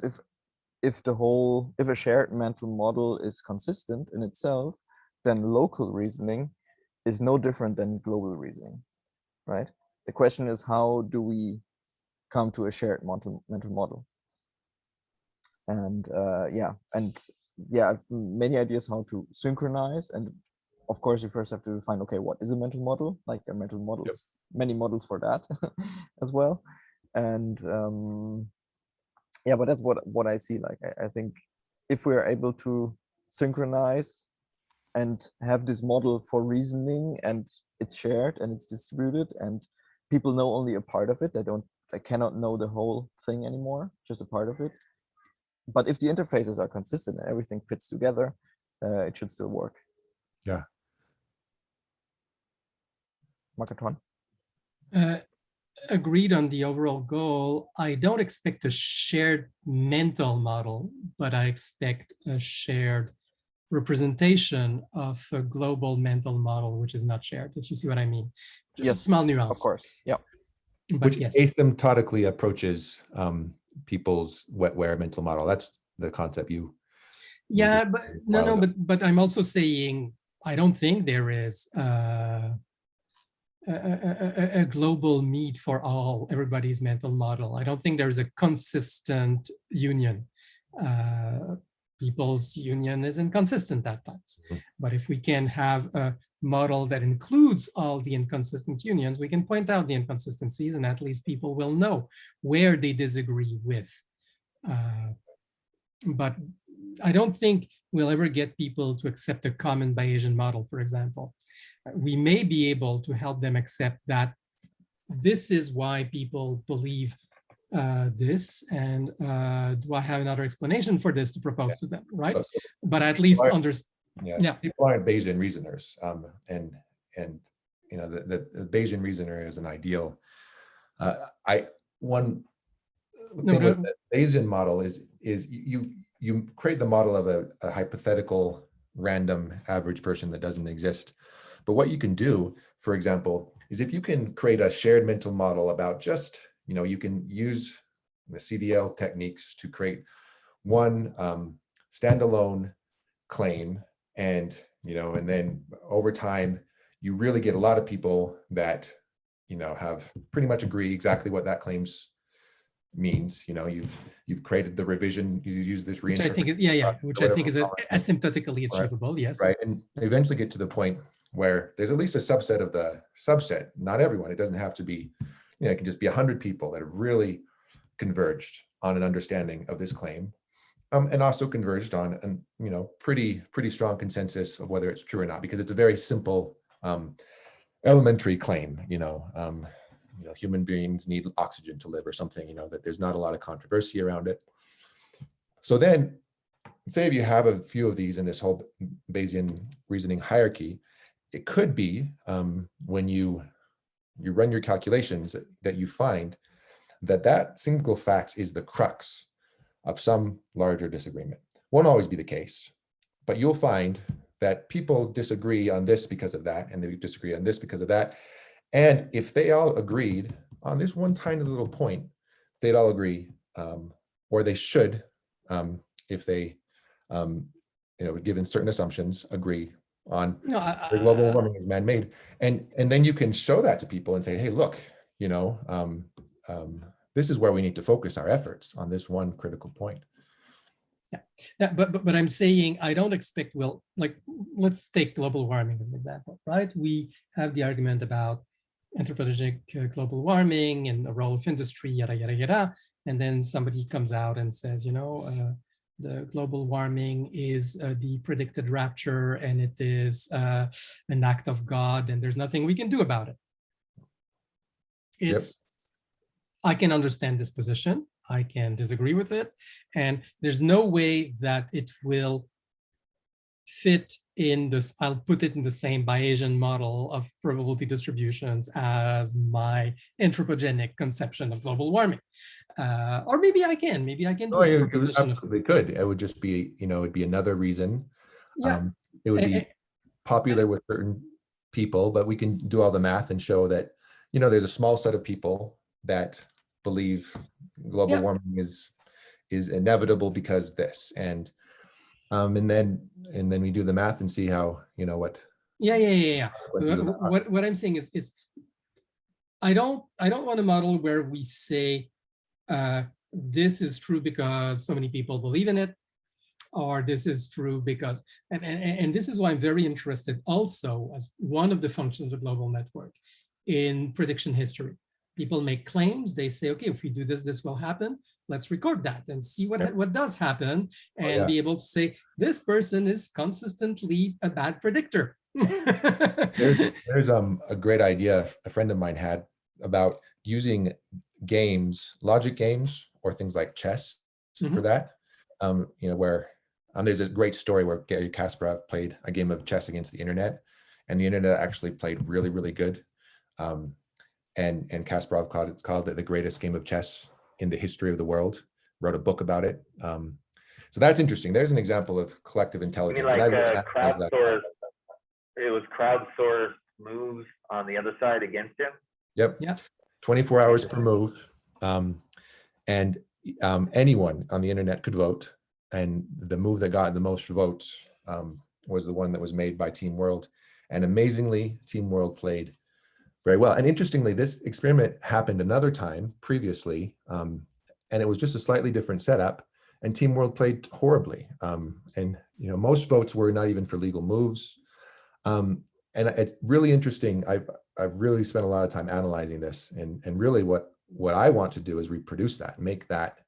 a shared mental model is consistent in itself, then local reasoning is no different than global reasoning, right? The question is, how do we come to a shared mental model? And I have many ideas how to synchronize. And of course, you first have to define, okay, what is a mental model? Like, a mental model, many models for that as well. And but that's what I see. Like, I think if we're able to synchronize and have this model for reasoning, and it's shared and it's distributed, and people know only a part of it, they cannot know the whole thing anymore, just a part of it. But if the interfaces are consistent and everything fits together, it should still work. Yeah. Marc-Antoine? Agreed on the overall goal. I don't expect a shared mental model, but I expect a shared representation of a global mental model, which is not shared, if you see what I mean. Just Yes, a small nuance. Of course. Yeah. But which yes. asymptotically approaches people's wetware mental model. That's the concept you. Yeah, but no, but I'm also saying I don't think there is a global need for everybody's mental model. I don't think there's a consistent union. People's union is inconsistent at times. But if we can have a model that includes all the inconsistent unions, we can point out the inconsistencies, and at least people will know where they disagree with. But I don't think we'll ever get people to accept a common Bayesian model, for example. We may be able to help them accept that this is why people believe this, and do I have another explanation for this to propose to them, right? But at least understand. Yeah, people aren't Bayesian reasoners, and you know, the Bayesian reasoner is an ideal. One thing with the Bayesian model is you create the model of a hypothetical random average person that doesn't exist. But what you can do, for example, is if you can create a shared mental model about just, you know, you can use the CDL techniques to create one standalone claim, and, you know, and then over time, you really get a lot of people that, you know, have pretty much agree exactly what that claims means. You know, you've created the revision, you use this which I think is which I think is asymptotically achievable. Yes. Right, and eventually get to the point where there's at least a subset of the subset, not everyone. It doesn't have to be, you know, it can just be 100 people that have really converged on an understanding of this claim, and also converged on an, you know, pretty strong consensus of whether it's true or not, because it's a very simple, elementary claim. You know, human beings need oxygen to live or something. You know, that there's not a lot of controversy around it. So then say if you have a few of these in this whole Bayesian reasoning hierarchy, it could be when you run your calculations that you find that single fact is the crux of some larger disagreement. Won't always be the case, but you'll find that people disagree on this because of that, and they disagree on this because of that. And if they all agreed on this one tiny little point, they'd all agree, or they should, if they, given certain assumptions, agree on the global warming is man-made. And then you can show that to people and say, hey, look, this is where we need to focus our efforts on this one critical point. Yeah, but I'm saying I don't expect, well, like, let's take global warming as an example, right? We have the argument about anthropogenic global warming and the role of industry, yada, yada, yada. And then somebody comes out and says, the global warming is the predicted rapture, and it is an act of God, and there's nothing we can do about it. I can understand this position. I can disagree with it. And there's no way that it will fit in this, I'll put it in the same Bayesian model of probability distributions as my anthropogenic conception of global warming. Or maybe I can do a superposition of. Absolutely could. It would just be, it'd be another reason. Yeah. It would be popular with certain people, but we can do all the math and show that, there's a small set of people that believe global warming is inevitable because this, and then we do the math and see how, what. Yeah. What I'm saying is I don't want a model where we say this is true because so many people believe in it, or this is true because, and this is why I'm very interested also as one of the functions of global network in prediction history. People make claims, they say, okay, if we do this, this will happen. Let's record that and see what does happen, and be able to say, this person is consistently a bad predictor. There's a great idea a friend of mine had about using games, logic games, or things like chess for that. Where there's a great story where Gary Kasparov played a game of chess against the internet, and the internet actually played really, really good. And Kasparov called it the greatest game of chess in the history of the world, wrote a book about it. So that's interesting. There's an example of collective intelligence. You mean like crowdsourced, it was crowdsourced moves on the other side against him? Yep. Yeah. 24 hours per move. And anyone on the internet could vote. And the move that got the most votes was the one that was made by Team World. And amazingly, Team World played very well. And interestingly, this experiment happened another time previously, and it was just a slightly different setup, and Team World played horribly. And most votes were not even for legal moves. And it's really interesting. I've really spent a lot of time analyzing this, and really what I want to do is reproduce that, make that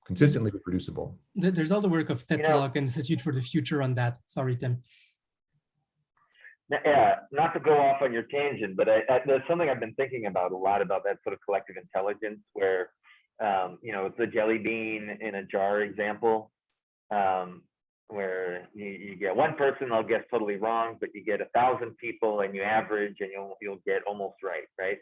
consistently reproducible. There's all the work of Tetralock Institute for the Future on that. Sorry, Tim. Yeah, not to go off on your tangent, but there's something I've been thinking about a lot, about that sort of collective intelligence where, it's the jelly bean in a jar example, where you get one person, they'll guess totally wrong, but you get 1,000 people and you average and you'll get almost right?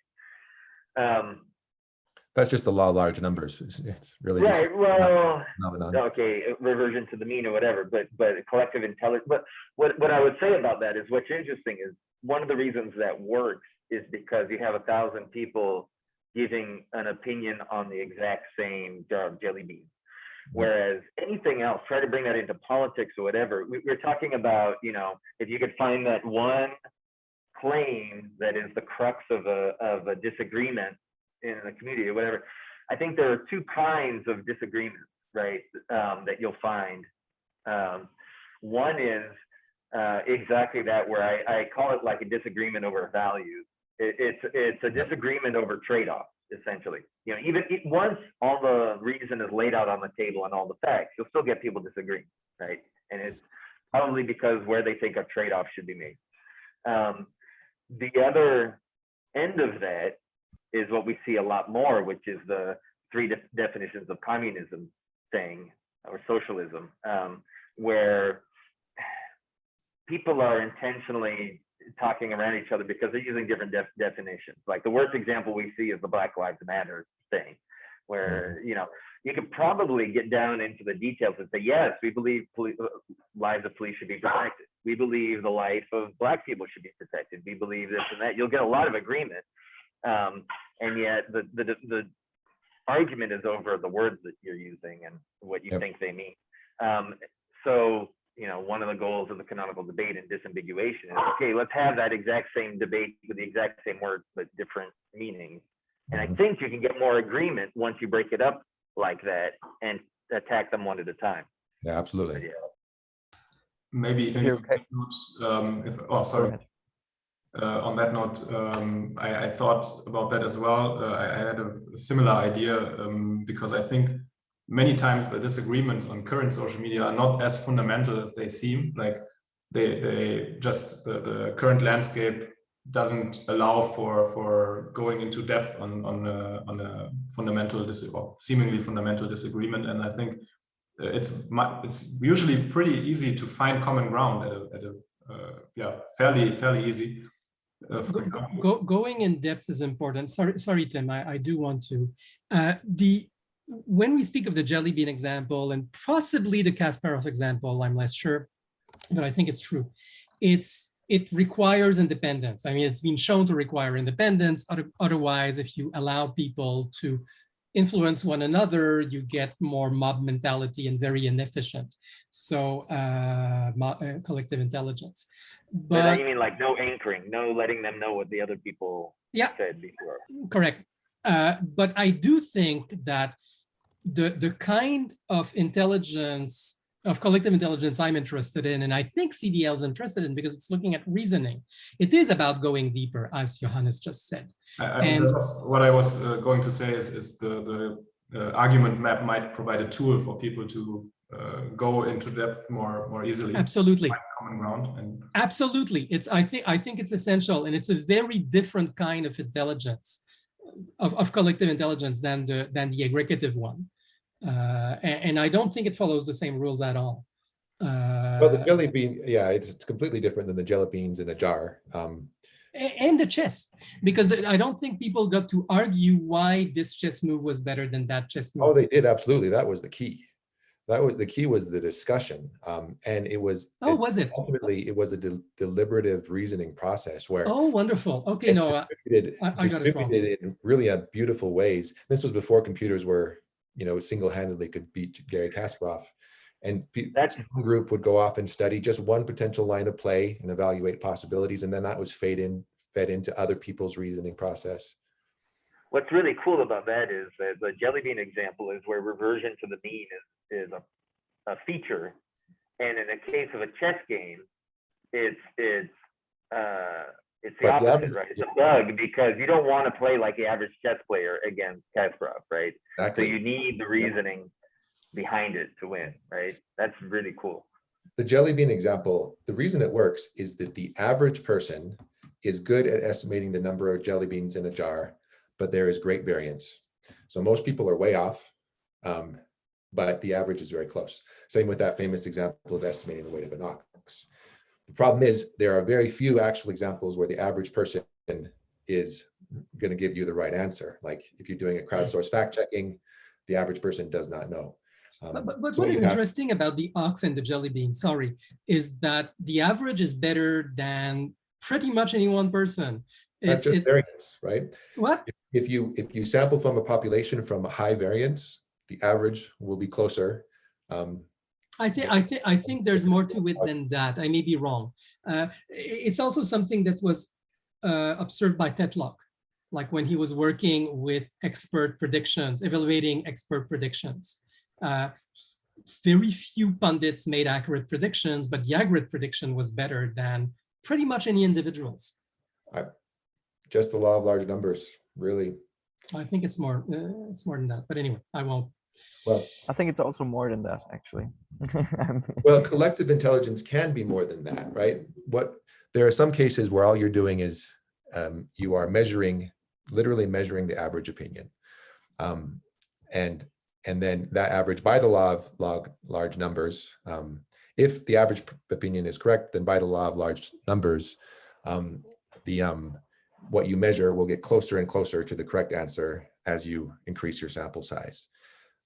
That's just the law of large numbers. It's really right. just Well, phenomenon. Okay, reversion to the mean or whatever, but collective intelligence. But what I would say about that is, what's interesting is one of the reasons that works is because you have 1,000 people giving an opinion on the exact same jar of jelly beans. Whereas anything else, try to bring that into politics or whatever. We're talking about, if you could find that one claim that is the crux of a disagreement in a community or whatever. I think there are two kinds of disagreements, right, that you'll find. One is exactly that, where I call it like a disagreement over values. It's a disagreement over trade-offs, essentially. Even once all the reason is laid out on the table and all the facts, you'll still get people disagreeing, right? And it's probably because where they think a trade-off should be made. The other end of that is what we see a lot more, which is the three definitions of communism thing, or socialism, where people are intentionally talking around each other because they're using different definitions. Like the worst example we see is the Black Lives Matter thing, where you could probably get down into the details and say, yes, we believe lives of police should be protected. We believe the life of Black people should be protected. We believe this and that. You'll get a lot of agreement, and yet the argument is over the words that you're using and what you think they mean. So one of the goals of the canonical debate and disambiguation is, okay, let's have that exact same debate with the exact same words but different meanings. And I think you can get more agreement once you break it up like that and attack them one at a time. Yeah, absolutely. Maybe Okay. On that note, I thought about that as well. I had a similar idea because I think many times the disagreements on current social media are not as fundamental as they seem. Like they just the current landscape doesn't allow for going into depth on a fundamental or seemingly fundamental disagreement, and I think it's usually pretty easy to find common ground at a fairly easy. For example, Going in depth is important. Sorry, Tim. I do want to. When we speak of the jelly bean example and possibly the Kasparov example, I'm less sure, but I think it's true. It requires independence. I mean, it's been shown to require independence. Otherwise, if you allow people to influence one another, you get more mob mentality and very inefficient. So collective intelligence. But you mean like no anchoring, no letting them know what the other people said before. Correct. But I do think that the kind of intelligence, of collective intelligence I'm interested in, and I think CDL is interested in because it's looking at reasoning. It is about going deeper, as Johannes just said. What I was going to say is the argument map might provide a tool for people to go into depth more easily. Absolutely. Find common ground. And absolutely. I think it's essential, and it's a very different kind of intelligence, of collective intelligence than the aggregative one. And I don't think it follows the same rules at all. Well, the jelly bean, it's completely different than the jelly beans in a jar. And the chess, because I don't think people got to argue why this chess move was better than that chess move. Oh, they did, absolutely. That was the key. The key was the discussion, and it was. Was it? Ultimately, it was a deliberative reasoning process where. Oh, wonderful. Okay, no, I got it wrong. In really beautiful ways. This was before computers were, single-handedly could beat Garry Kasparov, and one group would go off and study just one potential line of play and evaluate possibilities, and then that was fed into other people's reasoning process. What's really cool about that is that the jelly bean example is where reversion to the mean is a feature, and in the case of a chess game, it's the opposite, right? It's a bug, because you don't want to play like the average chess player against Kasparov, right? Exactly. So you need the reasoning behind it to win, right? That's really cool. The jelly bean example, the reason it works is that the average person is good at estimating the number of jelly beans in a jar, but there is great variance. So most people are way off, but the average is very close. Same with that famous example of estimating the weight of an ox. The problem is there are very few actual examples where the average person is going to give you the right answer. Like if you're doing a crowdsourced fact checking, the average person does not know. But what is interesting about the ox and the jelly bean, is that the average is better than pretty much any one person. That's just variance, right? What? If you sample from a population from a high variance, the average will be closer. I think there's more to it than that. I may be wrong. It's also something that was observed by Tetlock, like when he was working with expert predictions, evaluating expert predictions. Very few pundits made accurate predictions, but the accurate prediction was better than pretty much any individuals. Just the law of large numbers, really. I think it's more than that, but anyway, I won't. Well, I think it's also more than that, actually. Well, collective intelligence can be more than that, right? There are some cases where all you're doing is you are literally measuring the average opinion. And and then that average by the law of large numbers. If the average opinion is correct, then by the law of large numbers, what you measure will get closer and closer to the correct answer as you increase your sample size.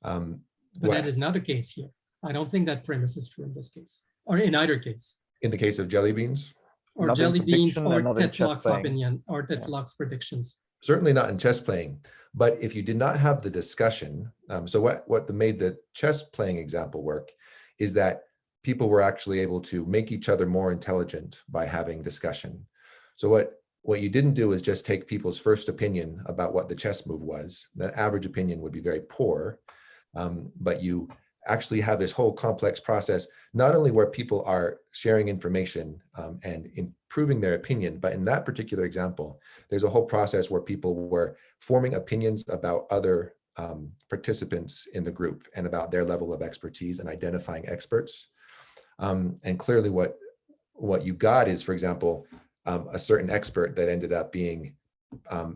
But that is not the case here. I don't think that premise is true in this case, or in either case. In the case of jelly beans? Or Not in jelly beans, prediction or and not in chess Tetlock's playing. opinion, or Tetlock's predictions. Certainly not in chess playing, but if you did not have the discussion, so what made the chess playing example work is that people were actually able to make each other more intelligent by having discussion. So what you didn't do is just take people's first opinion about what the chess move was. The average opinion would be very poor, but you actually have this whole complex process, not only where people are sharing information and improving their opinion, but in that particular example, there's a whole process where people were forming opinions about other participants in the group and about their level of expertise and identifying experts. And clearly what you got is, for example, a certain expert that ended up being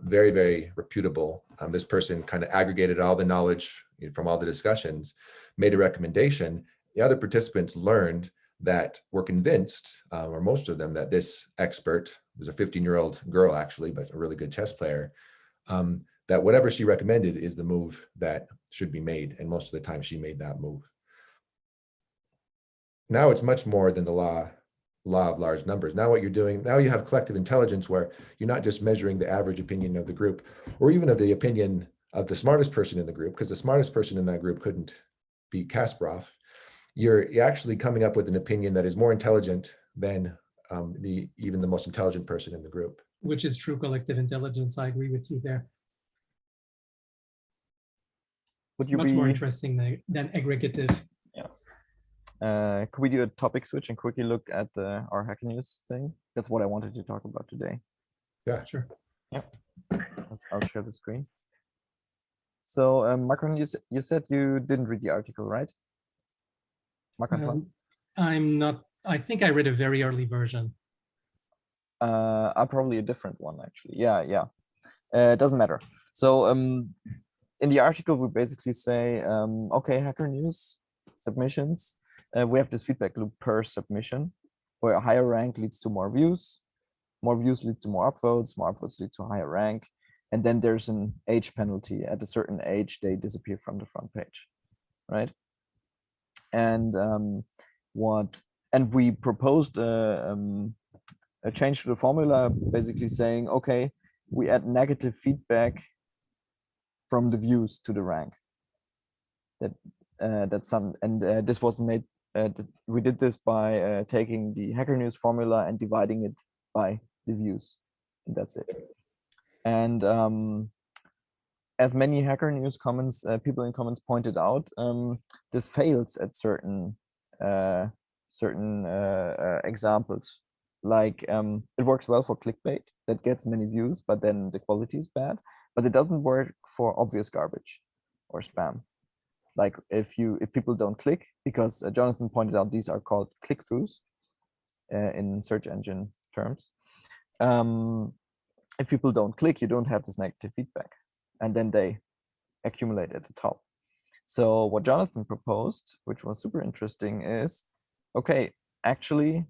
very, very reputable. This person kind of aggregated all the knowledge from all the discussions, made a recommendation. The other participants learned that, were convinced, or most of them, that this expert was a 15-year-old girl actually, but a really good chess player, that whatever she recommended is the move that should be made. And most of the time she made that move. Now it's much more than the law of large numbers. Now what you're doing, now you have collective intelligence where you're not just measuring the average opinion of the group, or even of the opinion of the smartest person in the group, because the smartest person in that group couldn't be Kasparov. You're actually coming up with an opinion that is more intelligent than even the most intelligent person in the group. Which is true collective intelligence. I agree with you there. Would you Much be more interesting than aggregative. Could we do a topic switch and quickly look at our Hacker News thing? That's what I wanted to talk about today. Yeah, sure. Yeah, I'll share the screen. So, Marco, you said you didn't read the article, right? Marco, I'm not. I think I read a very early version. Probably a different one, actually. Yeah. It doesn't matter. So, in the article, we basically say, okay, Hacker News submissions. We have this feedback loop per submission, where a higher rank leads to more views lead to more upvotes lead to a higher rank, and then there's an age penalty. At a certain age, they disappear from the front page, right? And we proposed a change to the formula, basically saying, okay, we add negative feedback from the views to the rank. This was made. We did this by taking the Hacker News formula and dividing it by the views, and that's it. And as many Hacker News comments, people in comments pointed out, this fails at certain examples. Like it works well for clickbait that gets many views, but then the quality is bad. But it doesn't work for obvious garbage or spam. Like if people don't click, because Jonathan pointed out these are called click-throughs in search engine terms. If people don't click, you don't have this negative feedback, and then they accumulate at the top. So what Jonathan proposed, which was super interesting, is, okay, actually,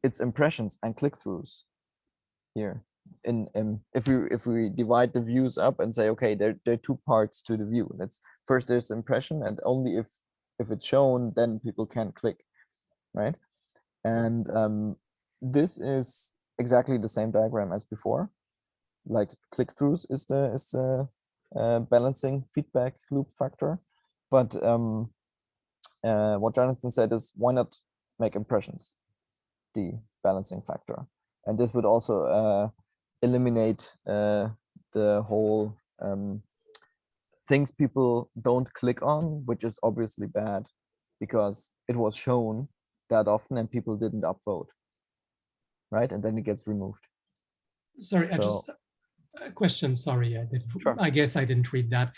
it's impressions and click-throughs here. If we divide the views up and say, okay, there are two parts to the view. First there's impression, and only if it's shown, then people can click, right? And this is exactly the same diagram as before. Like click-throughs is the balancing feedback loop factor, but what Jonathan said is, why not make impressions the balancing factor? And this would also eliminate the whole things people don't click on, which is obviously bad because it was shown that often and people didn't upvote, right? And then it gets removed. Sorry, So, I just a question. Sorry, Sure. I guess I didn't read that.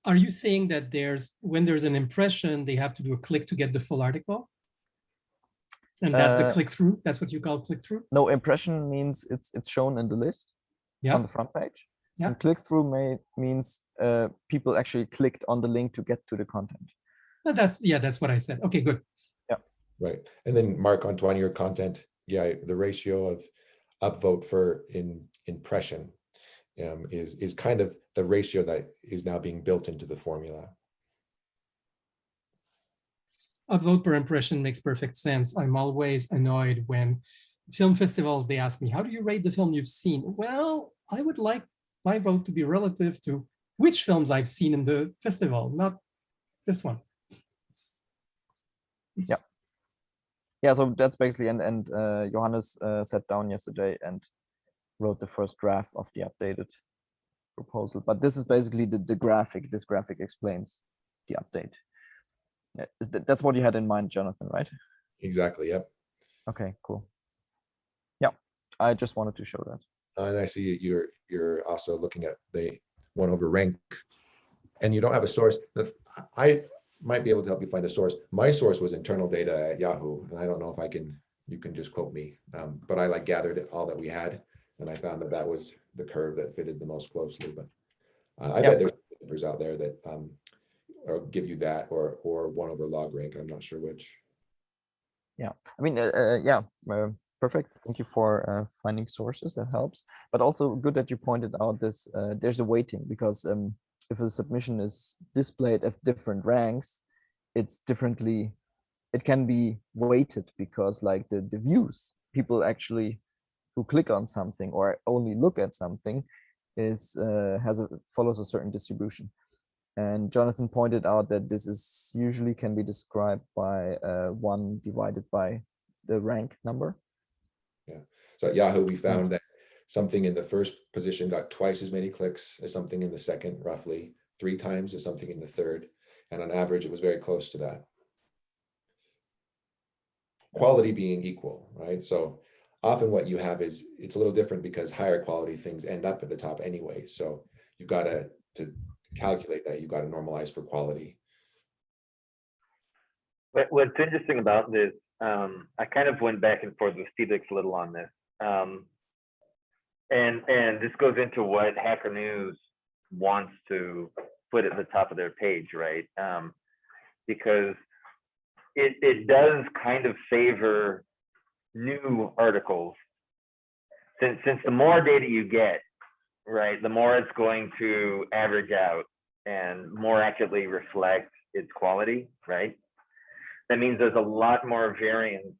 Are you saying that when there's an impression, they have to do a click to get the full article? And that's the click-through? That's what you call click-through? No, impression means it's shown in the list on the front page. Yeah. And click-through means people actually clicked on the link to get to the content. That's what I said. Okay, good. Right. And then Marc-Antoine, your content, yeah, the ratio of upvote for impression is kind of the ratio that is now being built into the formula. Upvote per impression makes perfect sense. I'm always annoyed when film festivals, they ask me, how do you rate the film you've seen? Well, I would like my vote to be relative to which films I've seen in the festival, not this one. Yeah, so that's basically, and Johannes sat down yesterday and wrote the first draft of the updated proposal. But this is basically the graphic. This graphic explains the update. Yeah, that's what you had in mind, Jonathan, right? Exactly. Yep. Okay, cool. Yeah, I just wanted to show that. And I see you're also looking at the 1/rank, and you don't have a source. I might be able to help you find a source. My source was internal data at Yahoo, and I don't know if you can just quote me, but I gathered all that we had, and I found that was the curve that fitted the most closely. But I bet there's papers out there that or give you that or 1/log_rank. I'm not sure which. Yeah, I mean, perfect. Thank you for finding sources. That helps. But also good that you pointed out this. There's a weighting, because if a submission is displayed at different ranks, it's differently. It can be weighted because, like, the views, people actually who click on something or only look at something follows a certain distribution. And Jonathan pointed out that this is usually can be described by 1 divided by the rank number. Yeah. So at Yahoo, we found that something in the first position got twice as many clicks as something in the second, roughly 3 times as something in the third. And on average, it was very close to that. Quality being equal, right? So often what you have is, it's a little different because higher quality things end up at the top anyway. So you've got to calculate that, you've got to normalize for quality. But what's interesting about this, I kind of went back and forth with Felix a little on this. And this goes into what Hacker News wants to put at the top of their page, right? Because it does kind of favor new articles. Since the more data you get, right, the more it's going to average out and more accurately reflect its quality, right? That means there's a lot more variance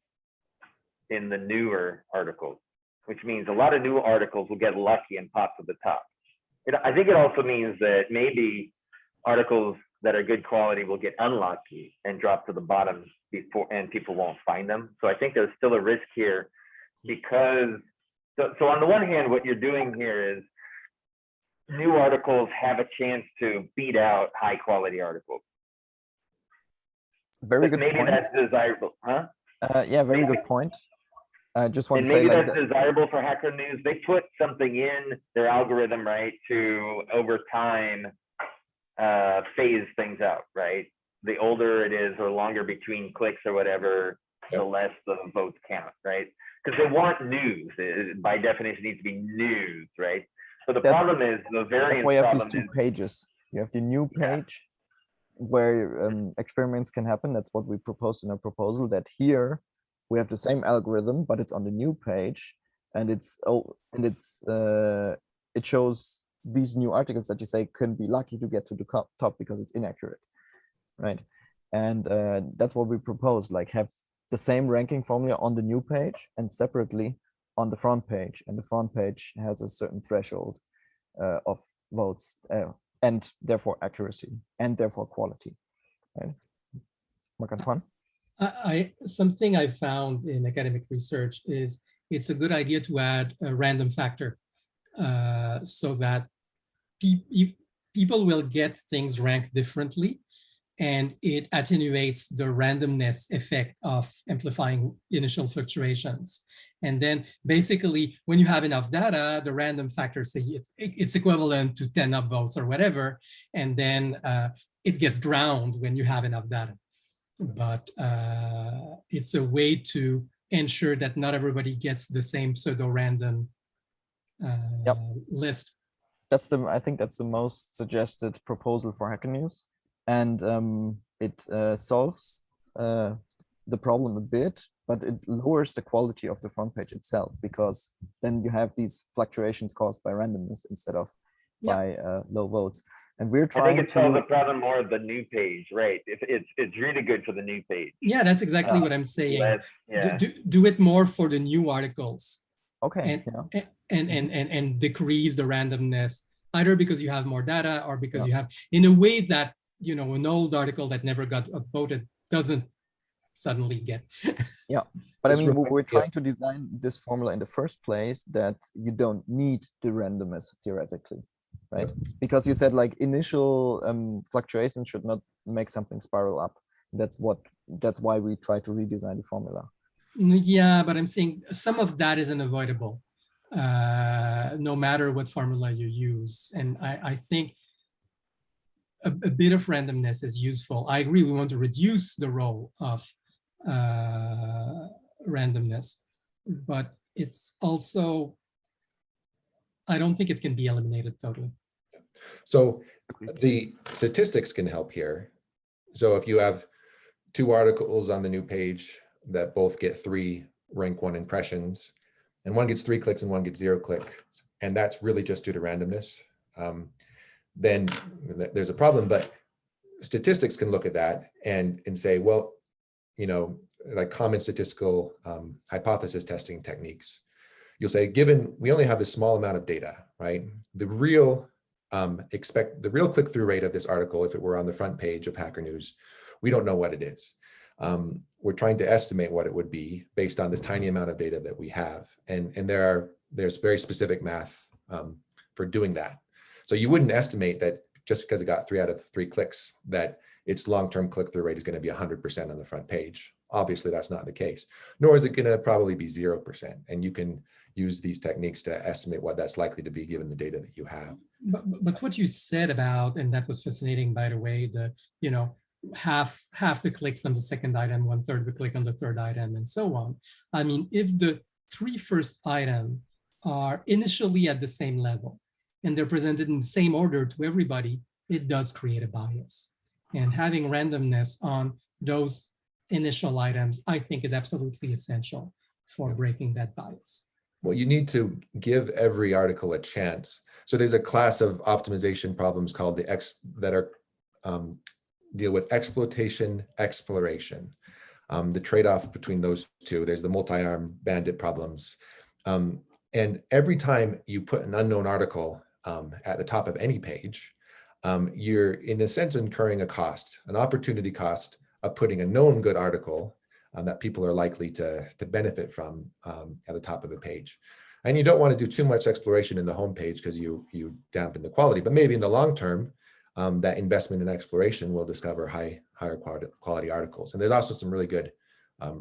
in the newer articles, which means a lot of new articles will get lucky and pop to the top. I think it also means that maybe articles that are good quality will get unlucky and drop to the bottom and people won't find them. So I think there's still a risk here, because, so on the one hand, what you're doing here is new articles have a chance to beat out high quality articles. Very good maybe point. That's desirable, huh? Yeah, very good point. I just want And to say, maybe like, that's desirable for Hacker News. They put something in their algorithm, right, to over time phase things out, right? The older it is or longer between clicks or whatever, the less the votes count, right? Because they want news. It, by definition, needs to be news, right? So the problem is the variance. That's why you have problem these 2 is, pages. You have the new page where experiments can happen. That's what we proposed in our proposal, that here we have the same algorithm, but it's on the new page, and it shows these new articles that you say can be lucky to get to the top because it's inaccurate, right? And that's what we propose, like, have the same ranking formula on the new page and separately on the front page, and the front page has a certain threshold of votes and therefore accuracy and therefore quality, right? Marc-Antoine? Something I found in academic research is it's a good idea to add a random factor so that people will get things ranked differently, and it attenuates the randomness effect of amplifying initial fluctuations. And then basically, when you have enough data, the random factors say it's equivalent to 10 upvotes or whatever, and then it gets drowned when you have enough data. But it's a way to ensure that not everybody gets the same pseudo-random list. I think that's the most suggested proposal for Hacker News, and it solves the problem a bit, but it lowers the quality of the front page itself, because then you have these fluctuations caused by randomness instead of by low votes. And we're I trying think it solves to the problem more of the new page, right? It's really good for the new page. Yeah, that's exactly what I'm saying. Do it more for the new articles. Okay. And decrease the randomness, either because you have more data or because you have, in a way that, you know, an old article that never got upvoted doesn't suddenly get. Yeah, but I mean, we're trying to design this formula in the first place that you don't need the randomness theoretically, right? Because you said like initial fluctuations should not make something spiral up. That's why we try to redesign the formula. Yeah, but I'm saying some of that is unavoidable, no matter what formula you use. And I think a bit of randomness is useful. I agree, we want to reduce the role of randomness, but it's also, I don't think it can be eliminated totally. So the statistics can help here. So if you have 2 articles on the new page that both get 3 rank 1 impressions, and one gets 3 clicks and one gets 0 clicks, and that's really just due to randomness, then there's a problem. But statistics can look at that and say, well, you know, like common statistical hypothesis testing techniques, you'll say, given we only have this small amount of data, right? The real click-through rate of this article, if it were on the front page of Hacker News, we don't know what it is. We're trying to estimate what it would be based on this tiny amount of data that we have. And there's very specific math for doing that. So you wouldn't estimate that just because it got 3 out of 3 clicks, that its long-term click-through rate is going to be 100% on the front page. Obviously, that's not the case, nor is it going to probably be 0%. And you can use these techniques to estimate what that's likely to be given the data that you have. But what you said about, and that was fascinating, by the way, the, you know, half the clicks on the second item, 1/3 the click on the third item, and so on. I mean, if the 3 first items are initially at the same level and they're presented in the same order to everybody, it does create a bias. And having randomness on those initial items, I think, is absolutely essential for breaking that bias. Well, you need to give every article a chance. So there's a class of optimization problems called that are deal with exploitation, exploration. The trade-off between those two, there's the multi-arm bandit problems. And every time you put an unknown article at the top of any page, you're in a sense incurring a cost, an opportunity cost of putting a known good article that people are likely to benefit from at the top of the page. And you don't want to do too much exploration in the homepage because you dampen the quality, but maybe in the long term, that investment in exploration will discover higher quality articles. And there's also some really good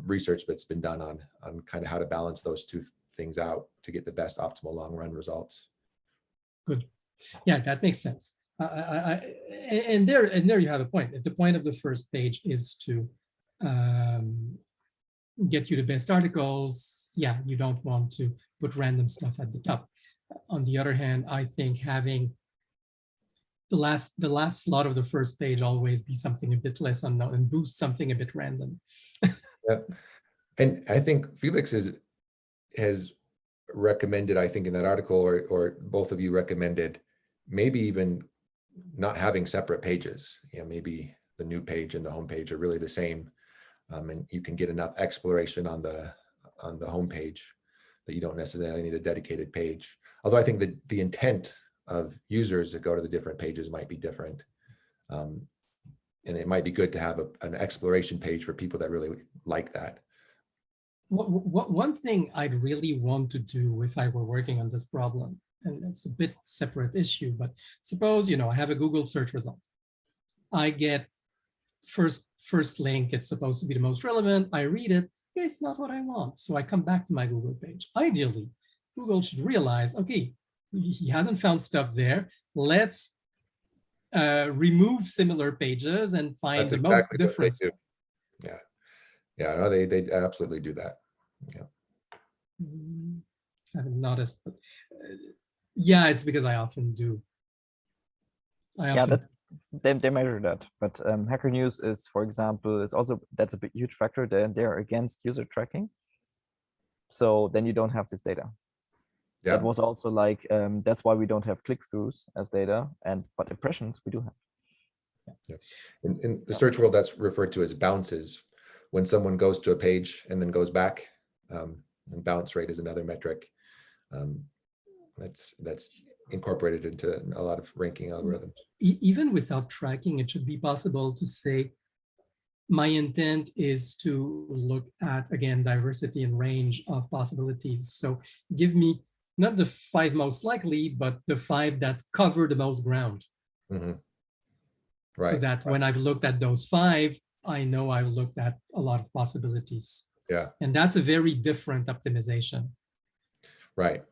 research that's been done on kind of how to balance those two things out to get the best optimal long run results. Good. Yeah, that makes sense. And there you have a point. If the point of the first page is to get you the best articles, yeah, you don't want to put random stuff at the top. On the other hand, I think having the last slot of the first page always be something a bit less unknown and boost something a bit random. Yeah. And I think Felix has recommended, I think in that article, or both of you recommended, maybe even not having separate pages. You know, maybe the new page and the home page are really the same, and you can get enough exploration on the home page that you don't necessarily need a dedicated page. Although I think that the intent of users that go to the different pages might be different. And it might be good to have an exploration page for people that really like that. One thing I'd really want to do if I were working on this problem, and it's a bit separate issue, but suppose, you know, I have a Google search result. I get first link, it's supposed to be the most relevant. I read it, it's not what I want. So I come back to my Google page. Ideally, Google should realize, okay, he hasn't found stuff there. Let's remove similar pages and find the most different stuff. Yeah. Yeah, no, they absolutely do that. Yeah. I haven't noticed, but Yeah, it's because I often do. Yeah, they measure that, but Hacker News is, for example, is also, that's a big huge factor. They're against user tracking, so then you don't have this data. Yeah. That was also like that's why we don't have click-throughs as data, but impressions we do have. Yeah. In the search world, that's referred to as bounces. When someone goes to a page and then goes back, and bounce rate is another metric. That's incorporated into a lot of ranking algorithms. Even without tracking, it should be possible to say, my intent is to look at, again, diversity and range of possibilities. So give me not the 5 most likely, but the 5 that cover the most ground. Mm-hmm. Right. So that when I've looked at those 5, I know I've looked at a lot of possibilities. Yeah. And that's a very different optimization. Right.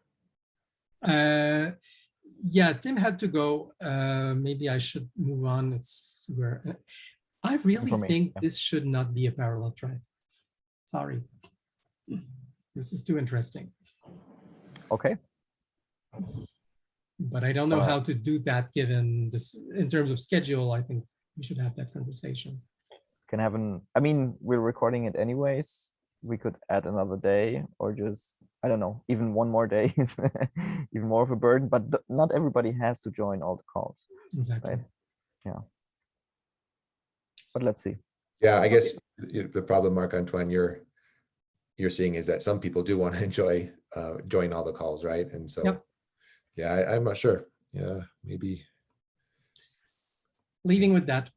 Yeah, Tim had to go. Maybe I should move on. It's where I really think this should not be a parallel track. Sorry. This is too interesting. Okay. But I don't know how to do that given this in terms of schedule. I think we should have that conversation. Can have I mean, we're recording it anyways. We could add another day or just, I don't know, even one more day is even more of a burden, but not everybody has to join all the calls. Exactly. Right? Yeah. But let's see. Yeah, I guess the problem, Marc-Antoine, you're seeing is that some people do want to join all the calls, right? And so, yep. Yeah, I'm not sure. Yeah, maybe. Leaving with that.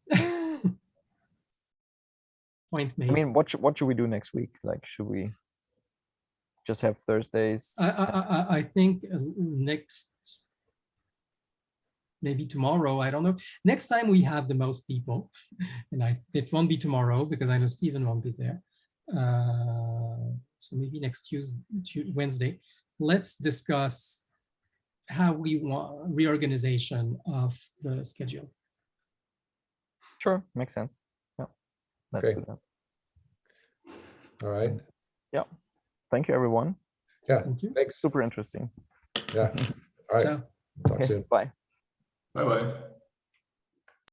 Point made. I mean, what should we do next week? Like, should we just have Thursdays? I think next, maybe tomorrow, I don't know. Next time we have the most people, and it won't be tomorrow because I know Stephen won't be there. So maybe next Wednesday, let's discuss how we want reorganization of the schedule. Sure, makes sense. Yeah, let's do that. All right. Yeah. Thank you, everyone. Yeah. Thank you. Thanks. Super interesting. Yeah. All right. Ciao. Talk soon. Bye. Bye-bye.